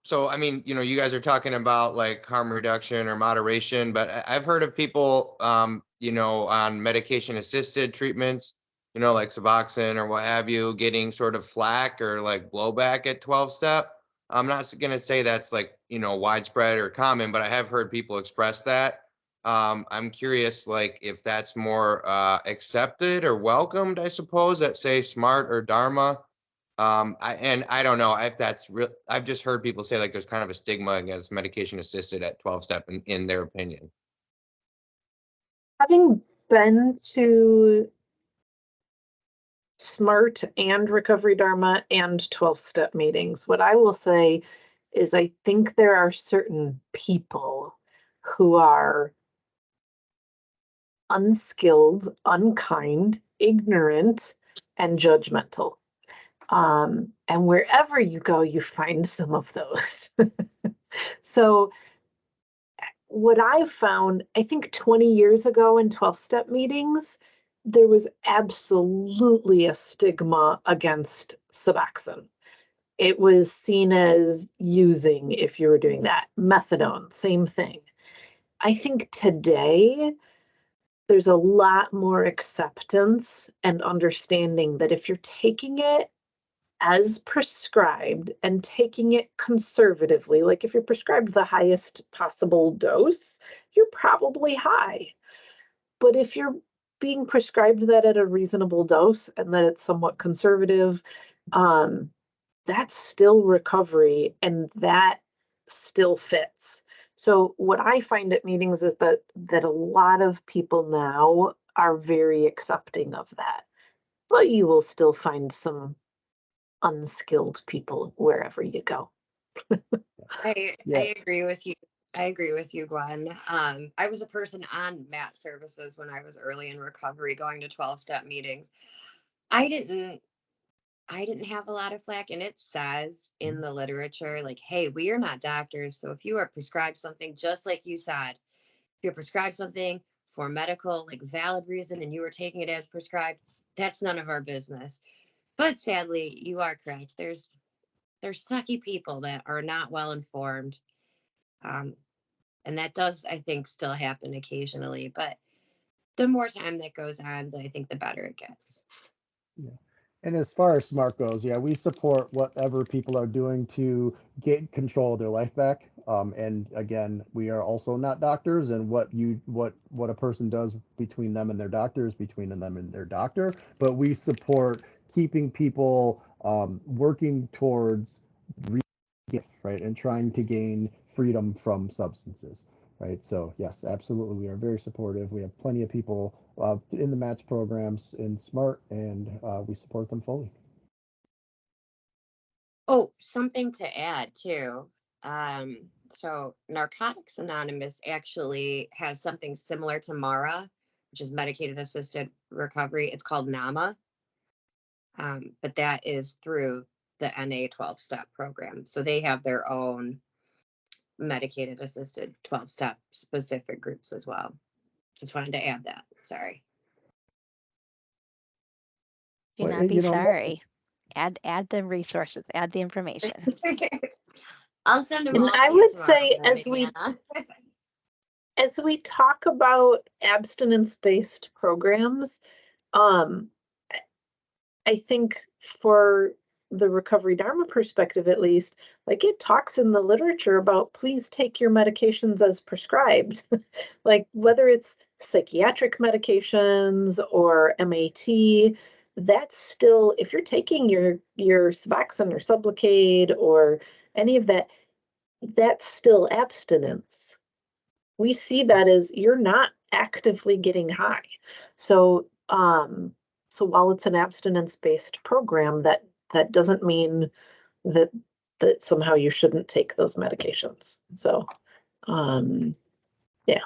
Speaker 6: So I mean, you guys are talking about like harm reduction or moderation, but I've heard of people, on medication assisted treatments, like Suboxone or what have you, getting sort of flack or like blowback at 12-step. I'm not going to say that's like, widespread or common, but I have heard people express that. I'm curious, like, if that's more accepted or welcomed, I suppose, at say Smart or Dharma. I don't know if that's real. I've just heard people say like there's kind of a stigma against medication assisted at 12-step in their opinion.
Speaker 3: Having been to Smart and Recovery Dharma and 12-step meetings, what I will say is I think there are certain people who are unskilled, unkind, ignorant, and judgmental. And wherever you go, you find some of those. So what I've found, I think 20 years ago in 12-step meetings, there was absolutely a stigma against Suboxone. It was seen as using if you were doing that. Methadone, same thing. I think today there's a lot more acceptance and understanding that if you're taking it as prescribed and taking it conservatively, like if you're prescribed the highest possible dose, you're probably high. But if you're being prescribed that at a reasonable dose and that it's somewhat conservative, that's still recovery and that still fits. So what I find at meetings is that a lot of people now are very accepting of that, but you will still find some unskilled people wherever you go.
Speaker 4: I
Speaker 2: Yeah.
Speaker 4: agree with you. I agree with you, Gwen. I was a person on MAT services when I was early in recovery, going to 12-step meetings. I didn't have a lot of flack, and it says in the literature, like, hey, we are not doctors. So if you are prescribed something, just like you said, if you're prescribed something for medical, like valid reason, and you are taking it as prescribed, that's none of our business. But sadly, you are correct. There's sucky people that are not well informed. And that does, I think, still happen occasionally. But the more time that goes on, I think the better it gets.
Speaker 2: Yeah. And as far as smart goes, yeah, we support whatever people are doing to get control of their life back. And again, we are also not doctors, and what a person does between them and their doctor is between them and their doctor. But we support keeping people working towards right, and trying to gain freedom from substances. Right. So yes, absolutely. We are very supportive. We have plenty of people in the match programs in SMART, and we support them fully.
Speaker 4: Oh, something to add too. So Narcotics Anonymous actually has something similar to MARA, which is medicated assisted recovery. It's called NAMA, but that is through the NA 12-step program. So they have their own medicated assisted 12-step specific groups as well. Just wanted to add that. Sorry.
Speaker 1: Do
Speaker 2: Well,
Speaker 1: not be
Speaker 2: you know,
Speaker 1: sorry. Add the resources, add the information.
Speaker 4: I'll send them
Speaker 3: And
Speaker 4: all to
Speaker 3: I
Speaker 4: you
Speaker 3: would
Speaker 4: tomorrow,
Speaker 3: say
Speaker 4: then,
Speaker 3: as we talk about abstinence-based programs, I think for the Recovery Dharma perspective, at least, like it talks in the literature about please take your medications as prescribed. Like whether it's psychiatric medications or MAT, that's still, if you're taking your Suboxone or Sublocade or any of that, that's still abstinence. We see that as you're not actively getting high. So so while it's an abstinence-based program, that doesn't mean that somehow you shouldn't take those medications. So yeah.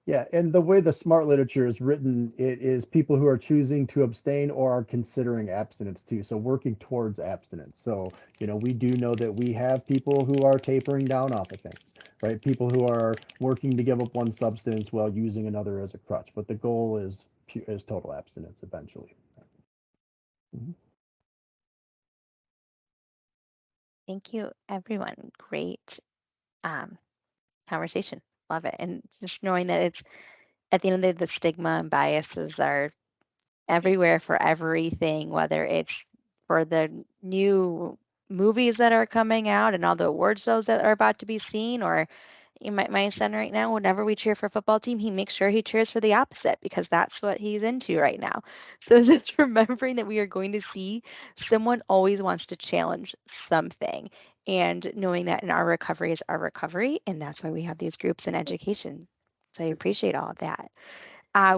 Speaker 2: Yeah, and the way the SMART literature is written, it is people who are choosing to abstain or are considering abstinence too. So working towards abstinence. So, you know, we do know that we have people who are tapering down off of things, right? People who are working to give up one substance while using another as a crutch. But the goal is total abstinence eventually. Mhm.
Speaker 1: Thank you, everyone. Great conversation. Love it. And just knowing that it's at the end of the day, the stigma and biases are everywhere for everything, whether it's for the new movies that are coming out and all the award shows that are about to be seen, or my son right now, whenever we cheer for a football team, he makes sure he cheers for the opposite because that's what he's into right now. So just remembering that we are going to see someone always wants to challenge something, and knowing that in our recovery is our recovery, and that's why we have these groups in education. So I appreciate all of that.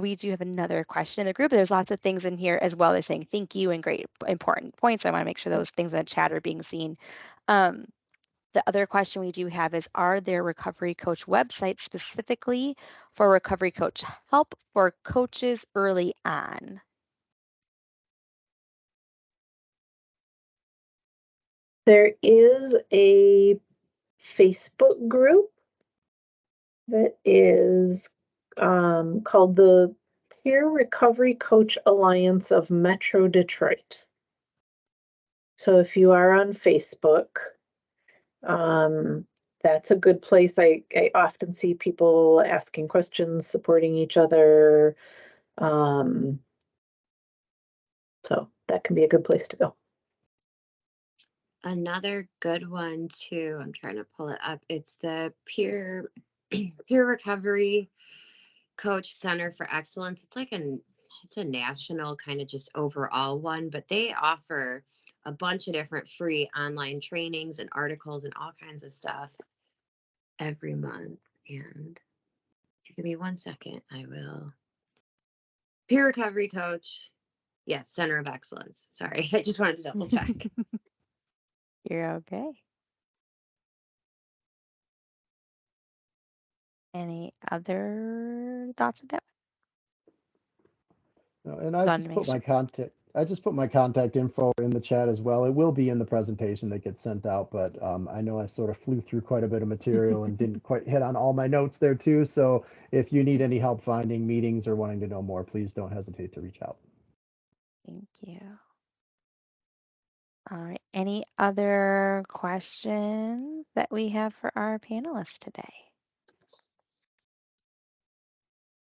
Speaker 1: We do have another question in the group. There's lots of things in here as well. They're saying thank you and great important points. I want to make sure those things in the chat are being seen. Um, the other question we do have is, are there recovery coach websites specifically for recovery coach help for coaches early on?
Speaker 3: There is a Facebook group that is called the Peer Recovery Coach Alliance of Metro Detroit. So if you are on Facebook, that's a good place. I often see people asking questions, supporting each other. So that can be a good place to go.
Speaker 4: Another good one too, I'm trying to pull it up. It's the Peer Recovery Coach Center for Excellence. It's a national kind of just overall one, but they offer a bunch of different free online trainings and articles and all kinds of stuff every month. And give me 1 second, I will. Peer Recovery Coach. Yes, Center of Excellence. Sorry, I just wanted to double check.
Speaker 1: You're okay. Any other thoughts with that?
Speaker 2: No, and I just put my contact info in the chat as well. It will be in the presentation that gets sent out, but I know I sort of flew through quite a bit of material and didn't quite hit on all my notes there too. So if you need any help finding meetings or wanting to know more, please don't hesitate to reach out.
Speaker 1: Thank you. All right. Any other questions that we have for our panelists today?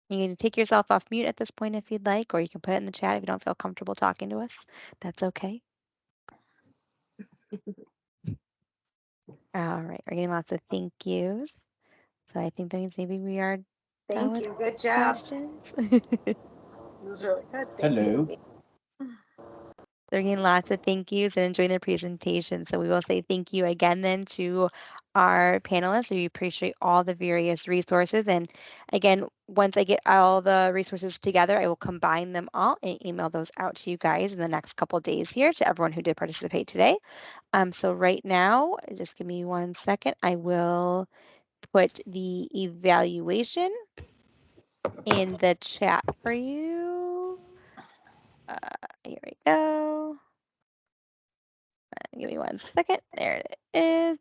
Speaker 1: You can take yourself off mute at this point if you'd like, or you can put it in the chat if you don't feel comfortable talking to us. That's okay. All right. We're getting lots of thank yous. So I think that means maybe we are done with
Speaker 4: Good job.
Speaker 1: questions.
Speaker 4: It was really good.
Speaker 7: Hello.
Speaker 1: They're getting lots of thank yous and enjoying their presentation. So we will say thank you again then to our panelists. We appreciate all the various resources. And again, once I get all the resources together, I will combine them all and email those out to you guys in the next couple of days here to everyone who did participate today. So right now, just give me 1 second. I will put the evaluation in the chat for you. Here we go. Give me 1 second. There it is.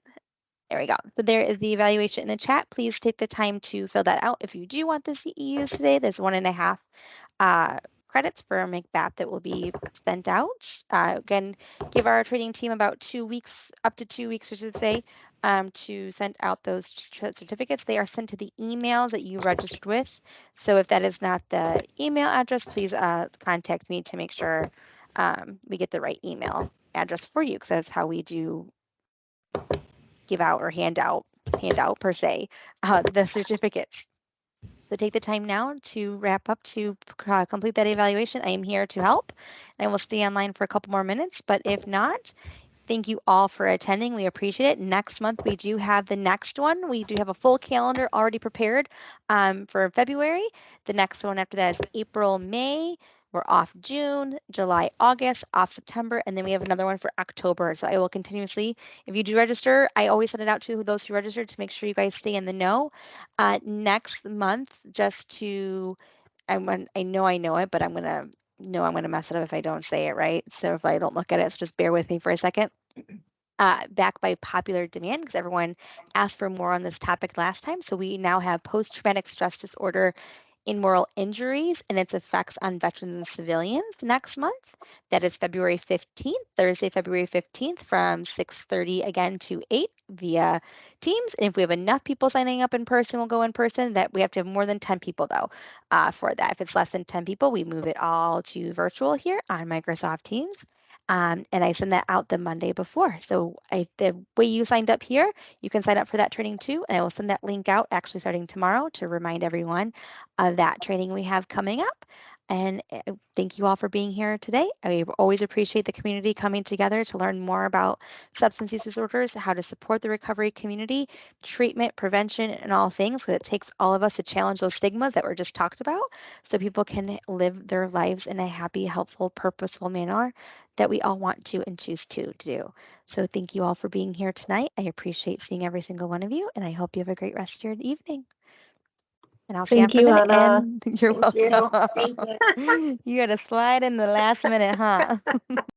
Speaker 1: There we go. So there is the evaluation in the chat. Please take the time to fill that out. If you do want the CEUs today, there's 1.5 credits for McBath that will be sent out. Again, give our training team about 2 weeks, up to 2 weeks, I should say, to send out those certificates. They are sent to the emails that you registered with. So if that is not the email address, please contact me to make sure we get the right email address for you, because that's how we do give out or hand out per se, the certificates. So take the time now to wrap up to complete that evaluation. I am here to help. I will stay online for a couple more minutes, but if not, thank you all for attending. We appreciate it. Next month, we do have the next one. We do have a full calendar already prepared for February. The next one after that is April, May. We're off June, July, August, off September, and then we have another one for October. So I will continuously, if you do register, I always send it out to those who registered to make sure you guys stay in the know. Next month, just to, I know it, but I'm gonna mess it up if I don't say it right. So if I don't look at it, so just bear with me for a second. Back by popular demand, because everyone asked for more on this topic last time. So we now have post-traumatic stress disorder in moral injuries and its effects on veterans and civilians next month. That is February 15th, Thursday, February 15th from 6:30 again to 8 via Teams. And if we have enough people signing up in person, we'll go in person. That we have to have more than 10 people though for that. If it's less than 10 people, we move it all to virtual here on Microsoft Teams. And I send that out the Monday before. So the way you signed up here, you can sign up for that training too. And I will send that link out actually starting tomorrow to remind everyone of that training we have coming up. And thank you all for being here today. I always appreciate the community coming together to learn more about substance use disorders, how to support the recovery community, treatment, prevention, and all things, because it takes all of us to challenge those stigmas that were just talked about so people can live their lives in a happy, helpful, purposeful manner that we all want to and choose to do. So thank you all for being here tonight. I appreciate seeing every single one of you, and I hope you have a great rest of your evening. And I'll see you on
Speaker 3: Thank
Speaker 1: for a
Speaker 3: you,
Speaker 1: minute.
Speaker 3: Anna.
Speaker 1: And you're
Speaker 5: Thank you.
Speaker 1: welcome. You got to slide in the last minute, huh?